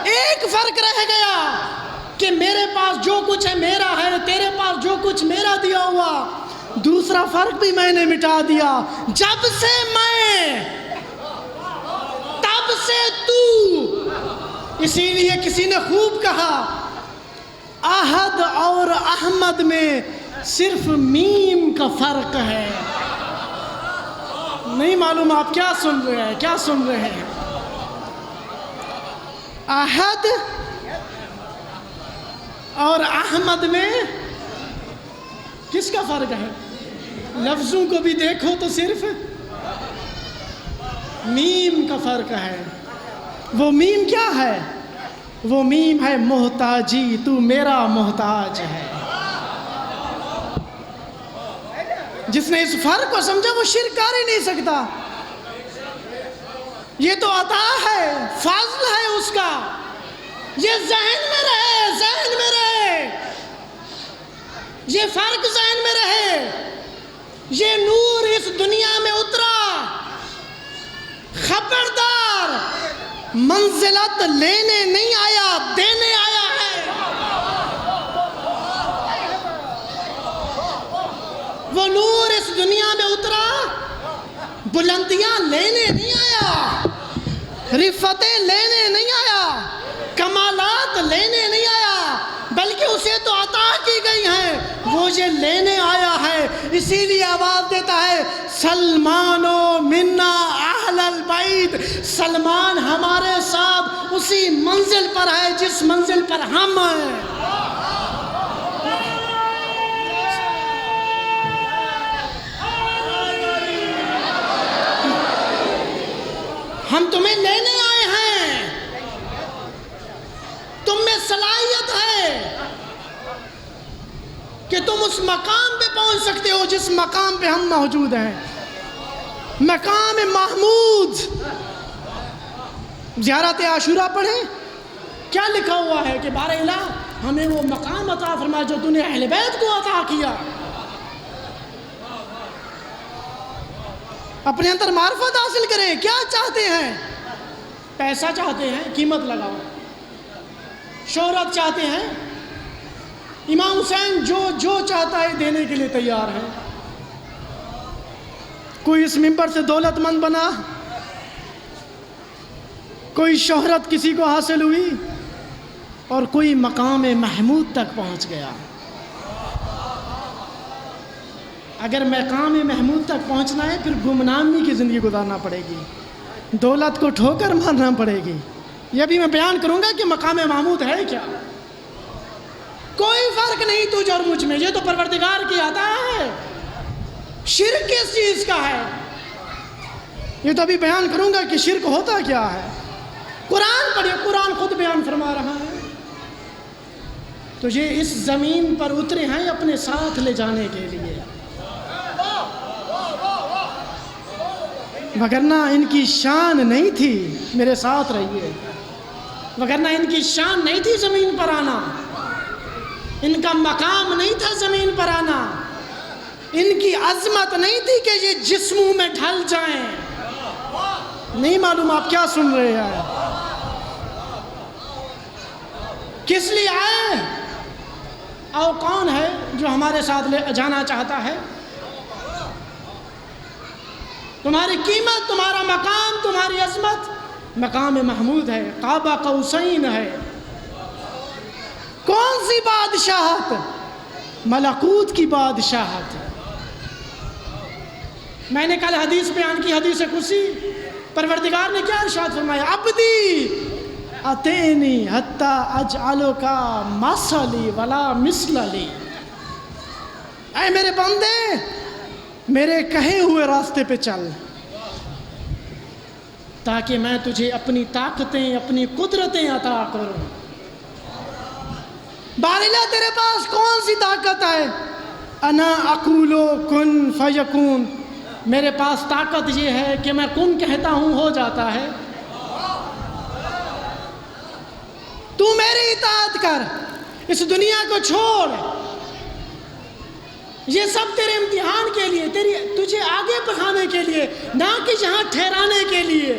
ایک فرق رہ گیا کہ میرے پاس جو کچھ ہے میرا ہے، تیرے پاس جو کچھ میرا دیا ہوا۔ دوسرا فرق بھی میں نے مٹا دیا، جب سے میں تب سے تو۔ اسی لیے کسی نے خوب کہا، احد اور احمد میں صرف میم کا فرق ہے۔ نہیں معلوم آپ کیا سن رہے ہیں، کیا سن رہے ہیں؟ احد اور احمد میں کس کا فرق ہے؟ لفظوں کو بھی دیکھو تو صرف میم کا فرق ہے۔ وہ میم کیا ہے؟ وہ میم ہے محتاجی، تو میرا محتاج ہے۔ جس نے اس فرق کو سمجھا وہ شرک کر ہی نہیں سکتا۔ یہ تو عطا ہے، فضل ہے اس کا۔ یہ ذہن میں رہے، ذہن میں رہے، یہ فرق ذہن میں رہے۔ یہ نور اس دنیا میں اترا، خبردار، منزلت لینے نہیں آیا، دینے آیا ہے۔ وہ نور اس دنیا میں اترا، بلندیاں لینے نہیں آیا، رفتیں لینے نہیں آیا، کمالات لینے نہیں آیا، بلکہ اسے تو عطا کی گئی ہیں، وہ یہ لینے آیا ہے۔ اسی لیے آواز دیتا ہے، سلمانو منا اہل البیت، سلمان ہمارے ساتھ اسی منزل پر ہے جس منزل پر ہم ہیں۔ ہم تمہیں لینے آئے ہیں، تم میں صلاحیت ہے کہ تم اس مقام پہ پہنچ سکتے ہو جس مقام پہ ہم موجود ہیں، مقام محمود۔ زیارت عاشورہ پڑھیں، کیا لکھا ہوا ہے کہ بار الہ ہمیں وہ مقام عطا فرما جو تو نے اہل بیت کو عطا کیا۔ اپنے اندر معرفت حاصل کریں۔ کیا چاہتے ہیں؟ پیسہ چاہتے ہیں، قیمت لگاؤ۔ شہرت چاہتے ہیں، امام حسین جو چاہتا ہے دینے کے لیے تیار ہے۔ کوئی اس منبر سے دولت مند بنا، کوئی شہرت کسی کو حاصل ہوئی، اور کوئی مقام محمود تک پہنچ گیا۔ اگر مقام محمود تک پہنچنا ہے پھر گمنامی کی زندگی گزارنا پڑے گی، دولت کو ٹھوکر مارنا پڑے گی۔ یہ بھی میں بیان کروں گا کہ مقام محمود ہے کیا۔ کوئی فرق نہیں تجھ اور مجھ میں، یہ تو پروردگار کی عطا ہے۔ شرک کس چیز کا ہے یہ تو ابھی بیان کروں گا کہ شرک ہوتا کیا ہے۔ قرآن پڑھیے، قرآن خود بیان فرما رہا ہے۔ تو یہ اس زمین پر اترے ہیں اپنے ساتھ لے جانے کے لیے، وگرنہ ان کی شان نہیں تھی میرے ساتھ رہیے، وگرنہ ان کی شان نہیں تھی زمین پر آنا، ان کا مقام نہیں تھا زمین پر آنا، ان کی عظمت نہیں تھی کہ یہ جسموں میں ڈھل جائیں۔ نہیں معلوم آپ کیا سن رہے ہیں؟ کس لیے آئے اور کون ہے جو ہمارے ساتھ لے جانا چاہتا ہے؟ تمہاری قیمت، تمہارا مقام، تمہاری عظمت مقام محمود ہے، قاب قوسین ہے۔ کون سی بادشاہت؟ ملکوت کی بادشاہت۔ میں نے کل حدیث بیان کی، حدیث قدسی، پروردگار نے کیا ارشاد فرمایا؟ عبدی اتینی حتی اجعلکا مثلی ولا مثل لی۔ اے میرے بندے، میرے کہے ہوئے راستے پہ چل، تاکہ میں تجھے اپنی طاقتیں، اپنی قدرتیں عطا کروں۔ باریلا تیرے پاس کون سی طاقت ہے؟ انا اقولو کن فیکون، میرے پاس طاقت یہ ہے کہ میں کن کہتا ہوں ہو جاتا ہے۔ تو میری اطاعت کر، اس دنیا کو چھوڑ، یہ سب تیرے امتحان کے لیے، تجھے آگے بڑھانے کے لیے، نہ کہ یہاں ٹھہرانے کے لیے۔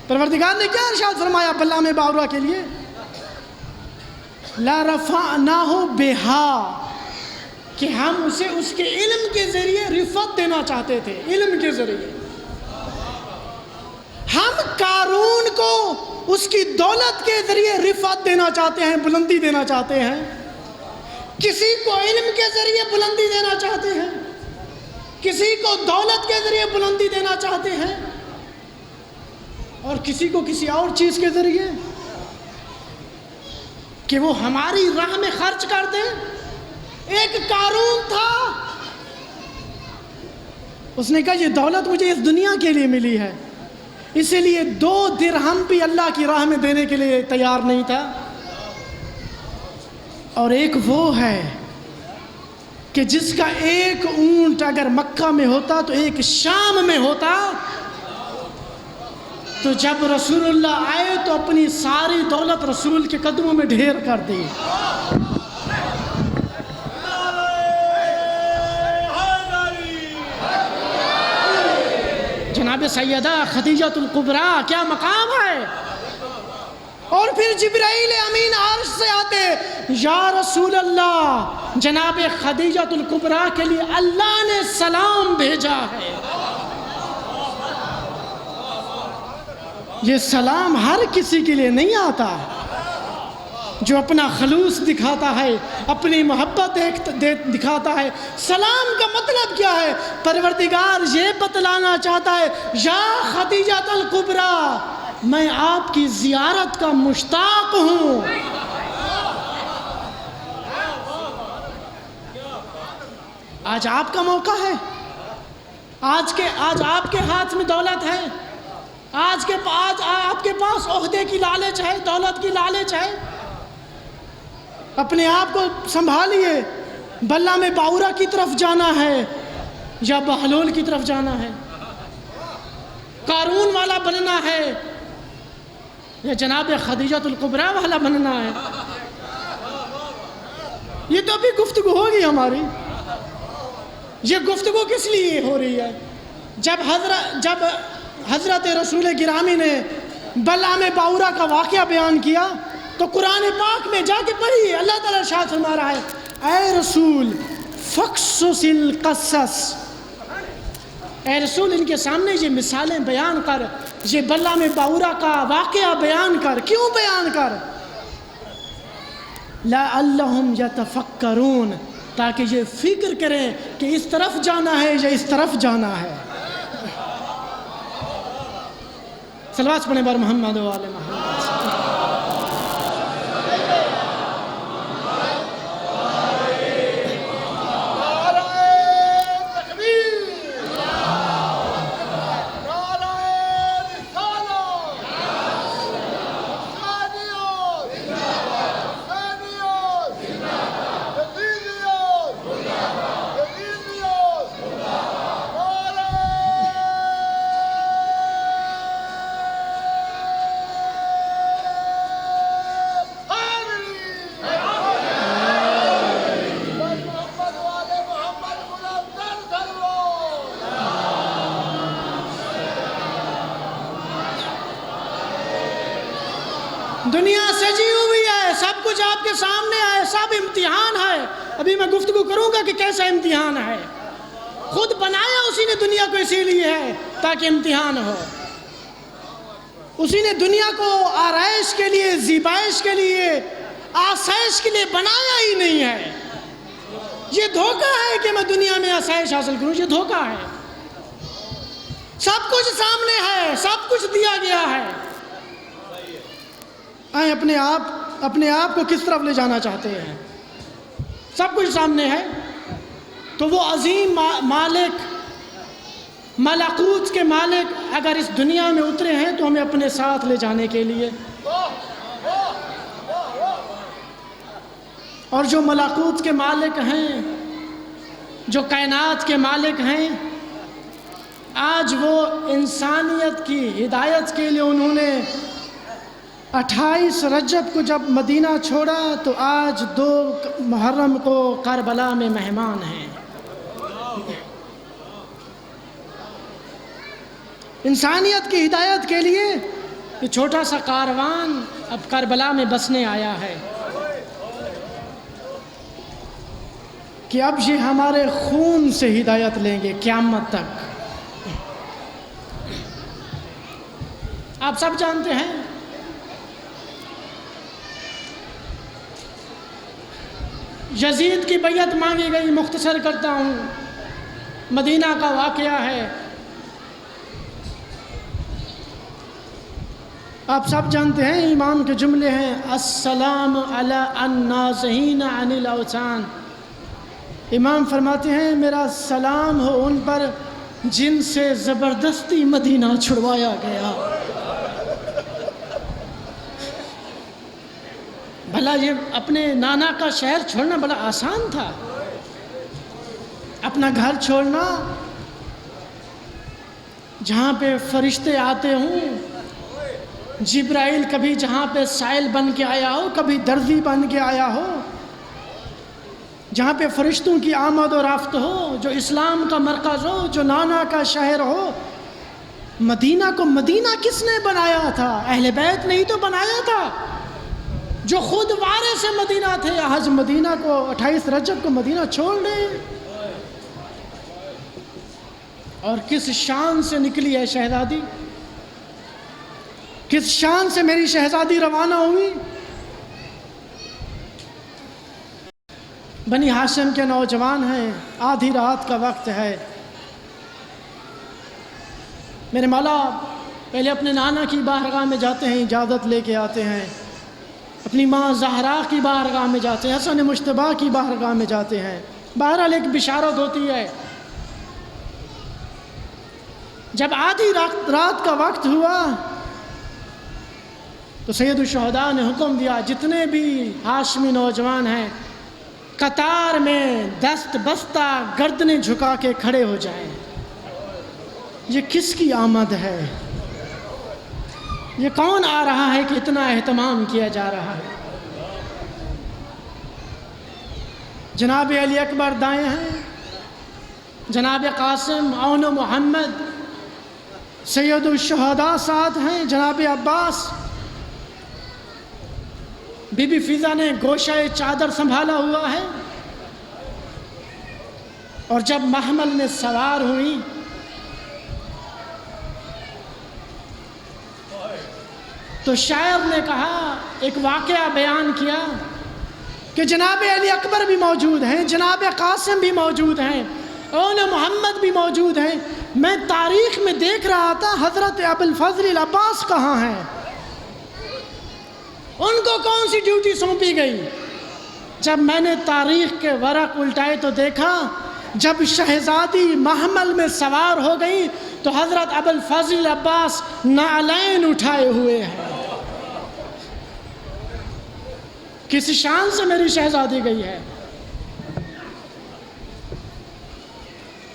پروردگار نے کیا ارشاد فرمایا بلعام باورا کے لیے؟ لا رفعناہ بہا، کہ ہم اسے اس کے علم کے ذریعے رفعت دینا چاہتے تھے، علم کے ذریعے۔ ہم قارون کو اس کی دولت کے ذریعے رفعت دینا چاہتے ہیں، بلندی دینا چاہتے ہیں۔ کسی کو علم کے ذریعے بلندی دینا چاہتے ہیں، کسی کو دولت کے ذریعے بلندی دینا چاہتے ہیں، اور کسی کو کسی اور چیز کے ذریعے کہ وہ ہماری راہ میں خرچ کر دیں۔ ایک قارون تھا، اس نے کہا یہ دولت مجھے اس دنیا کے لیے ملی ہے، اسی لیے 2 درہم بھی اللہ کی راہ میں دینے کے لیے تیار نہیں تھا۔ اور ایک وہ ہے کہ جس کا ایک اونٹ اگر مکہ میں ہوتا تو ایک شام میں ہوتا، تو جب رسول اللہ آئے تو اپنی ساری دولت رسول کے قدموں میں ڈھیر کر دی۔ جناب سیدہ خدیجۃ الکبریٰ، کیا مقام ہے! اور پھر جبرائیل امین عرش سے آتے، یا رسول اللہ، جناب خدیجۃ الکبریٰ کے لیے اللہ نے سلام بھیجا ہے۔ یہ سلام ہر کسی کے لیے نہیں آتا، جو اپنا خلوص دکھاتا ہے، اپنی محبت دکھاتا ہے۔ سلام کا مطلب کیا ہے؟ پروردگار یہ بتلانا چاہتا ہے، یا خدیجۃ الکبریٰ، میں آپ کی زیارت کا مشتاق ہوں۔ آج آپ کا موقع ہے، آج آپ کے ہاتھ میں دولت ہے، آج آپ کے پاس عہدے کی لالچ ہے، دولت کی لالچ ہے، اپنے آپ کو سنبھالیے۔ بلعام باورا کی طرف جانا ہے یا بہلول کی طرف جانا ہے؟ قارون والا بننا ہے یا جناب خدیجۃ الکبریٰ والا بننا ہے؟ یہ تو ابھی گفتگو ہوگی ہماری۔ یہ گفتگو کس لیے ہو رہی ہے؟ جب حضرت رسول گرامی نے بلعام باورا کا واقعہ بیان کیا تو قرآن پاک میں جا کے پڑھیے، اللہ تعالیٰ ارشاد فرما رہا ہے، اے رسول فقصص القصص، اے رسول ان کے سامنے یہ مثالیں بیان کر، یہ بلعام باورا کا واقعہ بیان کر۔ کیوں بیان کر؟ لعلہم یتفکرون، تاکہ یہ فکر کریں کہ اس طرف جانا ہے یا اس طرف جانا ہے۔ صلوات پڑھیں بر محمد و آل محمد۔ دنیا سجی ہوئی ہے، سب کچھ آپ کے سامنے ہے، سب امتحان ہے۔ ابھی میں گفتگو کروں گا کہ کیسا امتحان ہے۔ خود بنایا اسی نے دنیا کو اسی لیے ہے تاکہ امتحان ہو۔ اسی نے دنیا کو آرائش کے لیے، زیبائش کے لیے، آسائش کے لیے بنایا ہی نہیں ہے۔ یہ دھوکہ ہے کہ میں دنیا میں آسائش حاصل کروں، یہ دھوکہ ہے۔ سب کچھ سامنے ہے، سب کچھ دیا گیا ہے۔ آئیں اپنے آپ کو کس طرف لے جانا چاہتے ہیں؟ سب کچھ سامنے ہے تو وہ عظیم مالک، ملکوت کے مالک اگر اس دنیا میں اترے ہیں تو ہمیں اپنے ساتھ لے جانے کے لیے، اور جو ملکوت کے مالک ہیں، جو کائنات کے مالک ہیں، آج وہ انسانیت کی ہدایت کے لیے انہوں نے 28 رجب کو جب مدینہ چھوڑا تو آج 2 محرم کو کربلا میں مہمان ہیں۔ انسانیت کی ہدایت کے لیے یہ چھوٹا سا کاروان اب کربلا میں بسنے آیا ہے کہ اب یہ ہمارے خون سے ہدایت لیں گے قیامت تک۔ آپ سب جانتے ہیں یزید کی بیعت مانگی گئی، مختصر کرتا ہوں، مدینہ کا واقعہ ہے۔ آپ سب جانتے ہیں، ایمان کے جملے ہیں، السلام علی النازحین عن الاوثان۔ امام فرماتے ہیں میرا سلام ہو ان پر جن سے زبردستی مدینہ چھڑوایا گیا۔ بھلا یہ اپنے نانا کا شہر چھوڑنا بڑا آسان تھا؟ اپنا گھر چھوڑنا جہاں پہ فرشتے آتے ہوں، جبرائیل کبھی جہاں پہ سائل بن کے آیا ہو، کبھی درزی بن کے آیا ہو، جہاں پہ فرشتوں کی آمد و رفت ہو، جو اسلام کا مرکز ہو، جو نانا کا شہر ہو۔ مدینہ کو مدینہ کس نے بنایا تھا؟ اہل بیت نے ہی تو بنایا تھا، جو خود وارث مدینہ تھے۔ آج مدینہ کو 28 رجب کو مدینہ چھوڑ دیں، اور کس شان سے نکلی ہے شہزادی، کس شان سے میری شہزادی روانہ ہوئی۔ بنی ہاشم کے نوجوان ہیں، آدھی رات کا وقت ہے۔ میرے مولا پہلے اپنے نانا کی بارگاہ میں جاتے ہیں، اجازت لے کے آتے ہیں، اپنی ماں زہرا کی بارگاہ میں جاتے ہیں، حسن مجتبیٰ کی بارگاہ میں جاتے ہیں۔ بہرحال ایک بشارت ہوتی ہے۔ جب آدھی رات کا وقت ہوا تو سید الشہداء نے حکم دیا جتنے بھی ہاشمی نوجوان ہیں قطار میں دست بستہ گردنیں جھکا کے کھڑے ہو جائیں۔ یہ کس کی آمد ہے؟ یہ کون آ رہا ہے کہ اتنا اہتمام کیا جا رہا ہے؟ جناب علی اکبر دائیں ہیں، جناب قاسم، اون و محمد، سید الشہداء ساتھ ہیں، جناب عباس، بی بی فضا نے گوشہ چادر سنبھالا ہوا ہے، اور جب محمل میں سوار ہوئی تو شاعر نے کہا، ایک واقعہ بیان کیا کہ جناب علی اکبر بھی موجود ہیں، جناب قاسم بھی موجود ہیں، اون محمد بھی موجود ہیں۔ میں تاریخ میں دیکھ رہا تھا حضرت ابو الفضل العباس کہاں ہیں، ان کو کون سی ڈیوٹی سونپی گئی؟ جب میں نے تاریخ کے ورق الٹائے تو دیکھا جب شہزادی محمل میں سوار ہو گئی تو حضرت ابو الفضل العباس نعلین اٹھائے ہوئے ہیں۔ کس شان سے میری شہزادی گئی ہے؟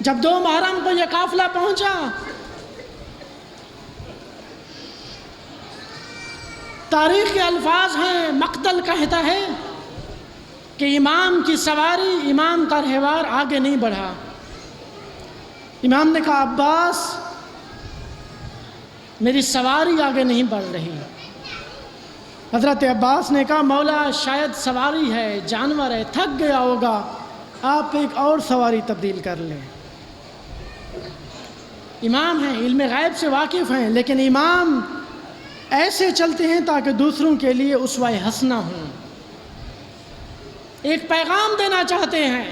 جب 2 محرم کو یہ قافلہ پہنچا، تاریخ کے الفاظ ہیں، مقتل کہتا ہے کہ امام کی سواری، امام کا رہوار آگے نہیں بڑھا۔ امام نے کہا عباس میری سواری آگے نہیں بڑھ رہی۔ حضرت عباس نے کہا مولا شاید سواری ہے، جانور ہے، تھک گیا ہوگا، آپ ایک اور سواری تبدیل کر لیں۔ امام ہیں، علم غیب سے واقف ہیں، لیکن امام ایسے چلتے ہیں تاکہ دوسروں کے لیے اسوہ حسنہ ہوں، ایک پیغام دینا چاہتے ہیں،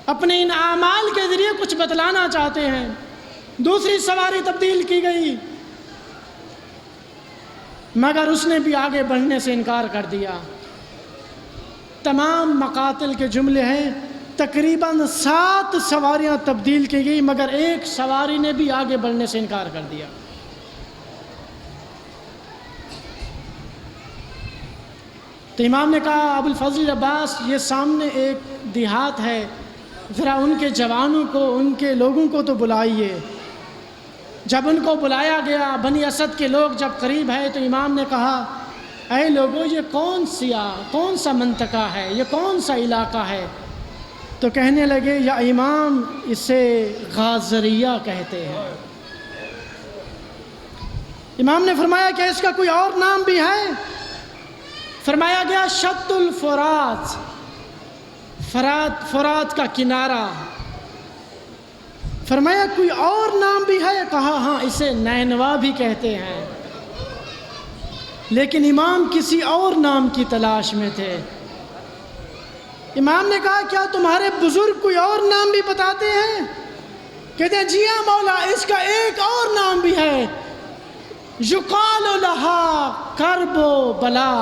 اپنے ان اعمال کے ذریعے کچھ بتلانا چاہتے ہیں۔ دوسری سواری تبدیل کی گئی مگر اس نے بھی آگے بڑھنے سے انکار کر دیا۔ تمام مقاتل کے جملے ہیں، تقریباً 7 سواریاں تبدیل کی گئی مگر ایک سواری نے بھی آگے بڑھنے سے انکار کر دیا۔ تو امام نے کہا ابو الفضل عباس یہ سامنے ایک دیہات ہے، ذرا ان کے جوانوں کو، ان کے لوگوں کو تو بلائیے۔ جب ان کو بلایا گیا، بنی اسد کے لوگ جب قریب ہے تو امام نے کہا اے لوگوں یہ کون سا منطقہ ہے، یہ کون سا علاقہ ہے؟ تو کہنے لگے یا امام اسے غازریہ کہتے ہیں۔ امام نے فرمایا کہ اس کا کوئی اور نام بھی ہے؟ فرمایا گیا شط الفرات، فرات کا کنارہ۔ فرمایا کوئی اور نام بھی ہے؟ کہا ہاں اسے نینوا بھی کہتے ہیں۔ لیکن امام کسی اور نام کی تلاش میں تھے۔ امام نے کہا کیا تمہارے بزرگ کوئی اور نام بھی بتاتے ہیں؟ کہتے ہیں جی ہاں مولا اس کا ایک اور نام بھی ہے، یقال لہا کرب و بلا۔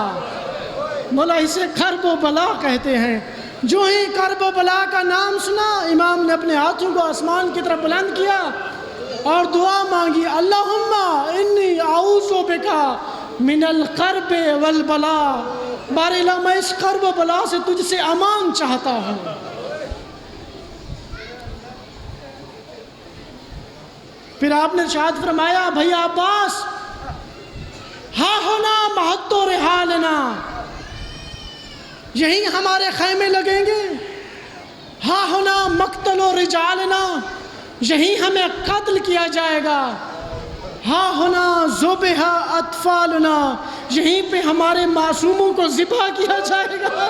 مولا اسے کرب و بلا کہتے ہیں۔ جو ہی کرب و بلا کا نام سنا امام نے اپنے ہاتھوں کو آسمان کی طرف بلند کیا اور دعا مانگی اللہم انی اعوذ بکا من القرب والبلا۔ بارے اللہ میں اس کرب و بلا سے تجھ سے امان چاہتا ہوں۔ پھر آپ نے ارشاد فرمایا بھیا عباس ہا ہونا محط و رحالنا، یہیں ہمارے خیمے لگیں گے، ہا ہونا مقتل و رجالنا، یہیں ہمیں قتل کیا جائے گا، ہا ہونا ذبح اطفالنا، یہیں پہ ہمارے معصوموں کو ذبح کیا جائے گا۔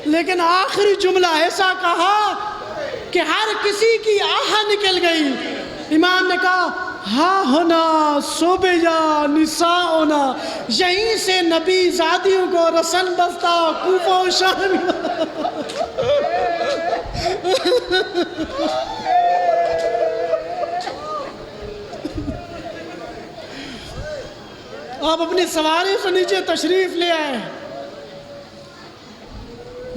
لیکن آخری جملہ ایسا کہا کہ ہر کسی کی آہ نکل گئی۔ امام نے کہا ہا ہونا صوبیہ نساؤنا، یہیں سے نبی زادیوں کو رسن بستہ کوفہ و شام۔ آپ اپنی سواری سے نیچے تشریف لے آئے،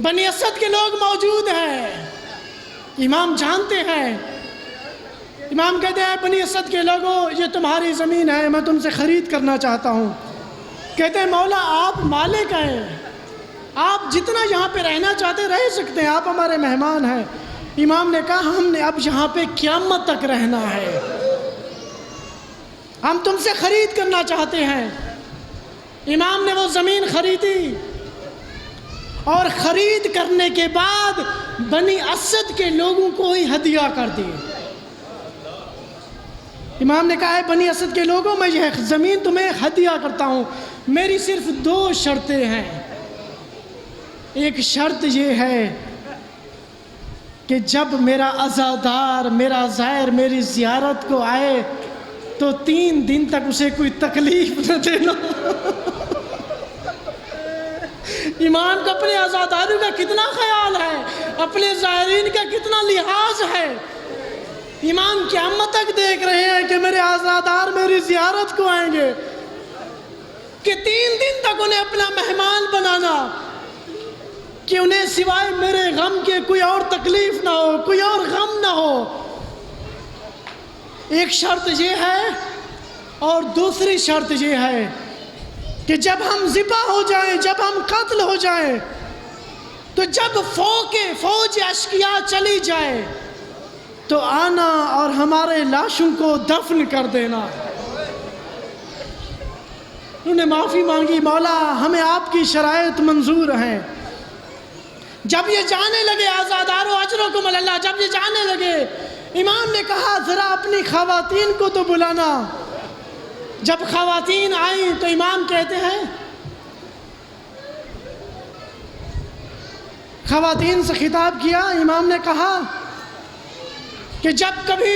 بنی اسد کے لوگ موجود ہیں، امام جانتے ہیں۔ امام کہتے ہیں بنی اسد کے لوگوں یہ تمہاری زمین ہے، میں تم سے خرید کرنا چاہتا ہوں۔ کہتے ہیں مولا آپ مالک ہیں، آپ جتنا یہاں پہ رہنا چاہتے رہ سکتے ہیں، آپ ہمارے مہمان ہیں۔ امام نے کہا ہم نے اب یہاں پہ قیامت تک رہنا ہے، ہم تم سے خرید کرنا چاہتے ہیں۔ امام نے وہ زمین خریدی اور خرید کرنے کے بعد بنی اسد کے لوگوں کو ہی ہدیہ کر دی۔ امام نے کہا ہے بنی اسد کے لوگوں میں یہ زمین تمہیں ہدیہ کرتا ہوں، میری صرف 2 شرطیں ہیں۔ ایک شرط یہ ہے کہ جب میرا عزادار، میرا زائر میری زیارت کو آئے تو 3 دن تک اسے کوئی تکلیف نہ دینا۔ امام کو اپنے عزاداریوں کا کتنا خیال ہے، اپنے زائرین کا کتنا لحاظ ہے۔ امام قیامت تک دیکھ رہے ہیں کہ میرے عزادار میری زیارت کو آئیں گے، کہ 3 دن تک انہیں اپنا مہمان بنانا، کہ انہیں سوائے میرے غم کے کوئی اور تکلیف نہ ہو، کوئی اور غم نہ ہو۔ ایک شرط یہ ہے، اور دوسری شرط یہ ہے کہ جب ہم ذبح ہو جائیں، جب ہم قتل ہو جائیں، تو جب فوج اشقیاء چلی جائے تو آنا اور ہمارے لاشوں کو دفن کر دینا۔ انہوں نے معافی مانگی، مولا ہمیں آپ کی شرائط منظور ہیں۔ جب یہ جانے لگے عزادارو اجرکم اللہ، جب یہ جانے لگے، امام نے کہا ذرا اپنی خواتین کو تو بلانا۔ جب خواتین آئیں تو امام کہتے ہیں، خواتین سے خطاب کیا، امام نے کہا کہ جب کبھی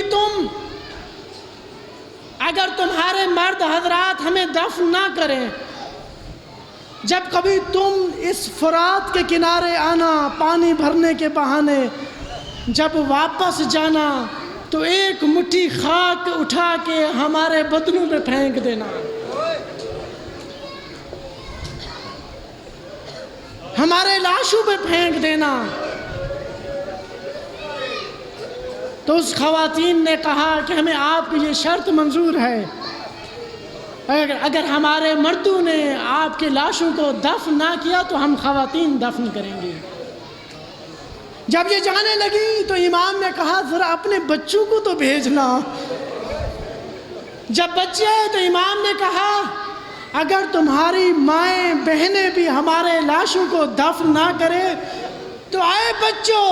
اگر تمہارے مرد حضرات ہمیں دفن نہ کریں، جب کبھی تم اس فرات کے کنارے آنا پانی بھرنے کے بہانے، جب واپس جانا تو ایک مٹھی خاک اٹھا کے ہمارے بدنوں میں پھینک دینا، ہمارے لاشوں پہ پھینک دینا۔ تو اس خواتین نے کہا کہ ہمیں آپ کی یہ شرط منظور ہے، اگر ہمارے مردوں نے آپ کے لاشوں کو دفن نہ کیا تو ہم خواتین دفن کریں گے۔ جب یہ جانے لگی تو امام نے کہا ذرا اپنے بچوں کو تو بھیجنا۔ جب بچے آئے تو امام نے کہا اگر تمہاری مائیں بہنیں بھی ہمارے لاشوں کو دفن نہ کرے تو آئے بچوں،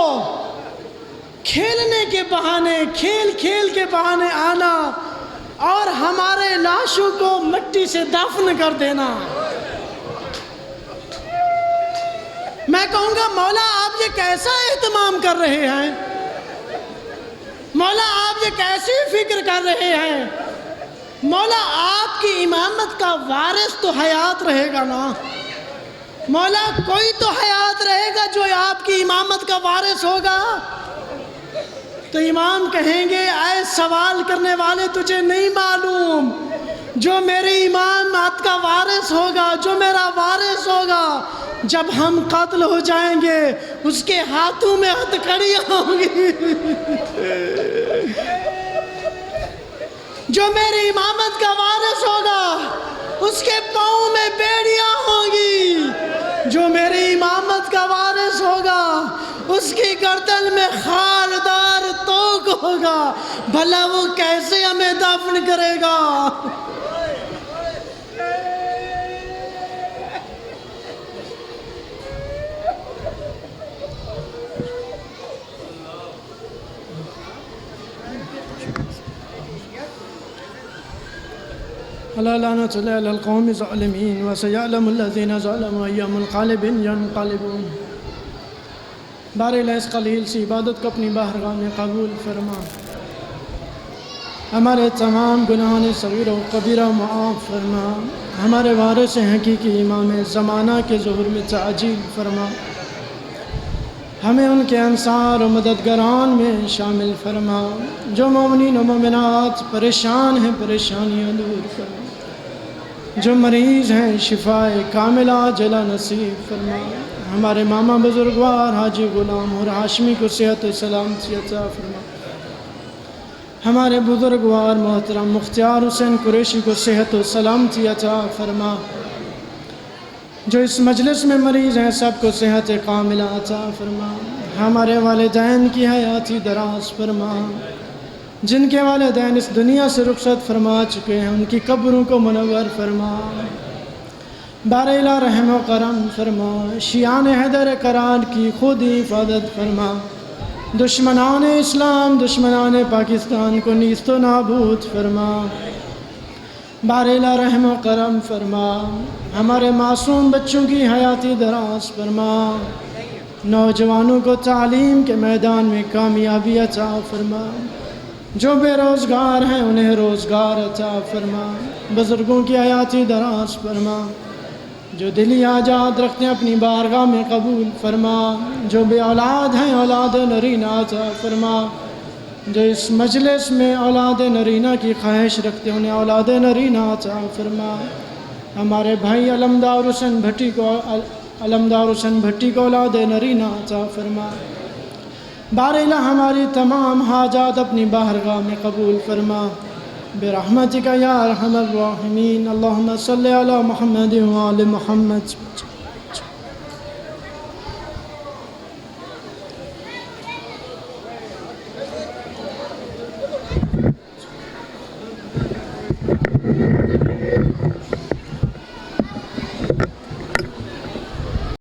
کھیلنے کے بہانے، کھیل کے بہانے آنا اور ہمارے لاشوں کو مٹی سے دفن کر دینا۔ میں کہوں گا مولا آپ یہ کیسا اہتمام کر رہے ہیں، مولا آپ یہ کیسی فکر کر رہے ہیں، مولا آپ کی امامت کا وارث تو حیات رہے گا نا، مولا کوئی تو حیات رہے گا جو آپ کی امامت کا وارث ہوگا۔ تو امام کہیں گے اے سوال کرنے والے تجھے نہیں معلوم، جو میری امامت کا وارث ہوگا، جو میرا وارث ہوگا، جب ہم قتل ہو جائیں گے اس کے ہاتھوں میں ہتھکڑیاں ہوں گی، جو میری امامت کا وارث ہوگا اس کے پاؤں میں بیڑیاں ہوں گی، جو میری امامت کا وارث ہوگا اس کی گردن میں خاردار توق ہوگا، بھلا وہ کیسے ہمیں دفن کرے گا؟ اللہ لعنت اللہ علی القوم الظالمین وسیعلم الذین ظلموا ای منقلب ینقلبون۔ بارے اس قلیل سی عبادت کو اپنی بارگاہ میں قبول فرما، ہمارے تمام گناہوں صغیر و کبیرہ معاف فرما، ہمارے وارث حقیقی امام زمانہ کے ظہور میں تعجیل فرما، ہمیں ان کے انصار و مددگاران میں شامل فرما، جو مومنین و مومنات پریشان ہیں پریشانیاں دور فرما، جو مریض ہیں شفائے کاملہ عاجلہ نصیب فرما، ہمارے ماما بزرگوار حاجی غلام اور ہاشمی کو صحت و سلامتی عطا فرما، ہمارے بزرگوار محترم مختار حسین قریشی کو صحت و سلامتی عطا فرما، جو اس مجلس میں مریض ہیں سب کو صحت کاملہ عطا فرما، ہمارے والدین کی حیاتی دراز فرما، جن کے والدین اس دنیا سے رخصت فرما چکے ہیں ان کی قبروں کو منور فرما، بار الہ رحم و کرم فرما، شیعان حیدر کرار کی خود حفاظت فرما، دشمنان اسلام دشمنان پاکستان کو نیست و نابود فرما، بار الہ رحم و کرم فرما، ہمارے معصوم بچوں کی حیاتی دراز فرما، نوجوانوں کو تعلیم کے میدان میں کامیابی عطا فرما، جو بے روزگار ہیں انہیں روزگار عطا فرما، بزرگوں کی حیاتی دراز فرما، جو دلی حاجات رکھتے ہیں اپنی بارگاہ میں قبول فرما، جو بے اولاد ہیں اولاد نرینہ عطا فرما، جو اس مجلس میں اولاد نرینہ کی خواہش رکھتے ہیں انہیں اولاد نرینہ عطا فرما۔ ہمارے بھائی علمدار حسین بھٹی کو اولاد نرینہ عطا فرما۔ بار الہ ہماری تمام حاجات اپنی بارگاہ میں قبول فرما برحمتک یا ارحم الراحمین۔ اللہم صلی علی محمد وآل محمد۔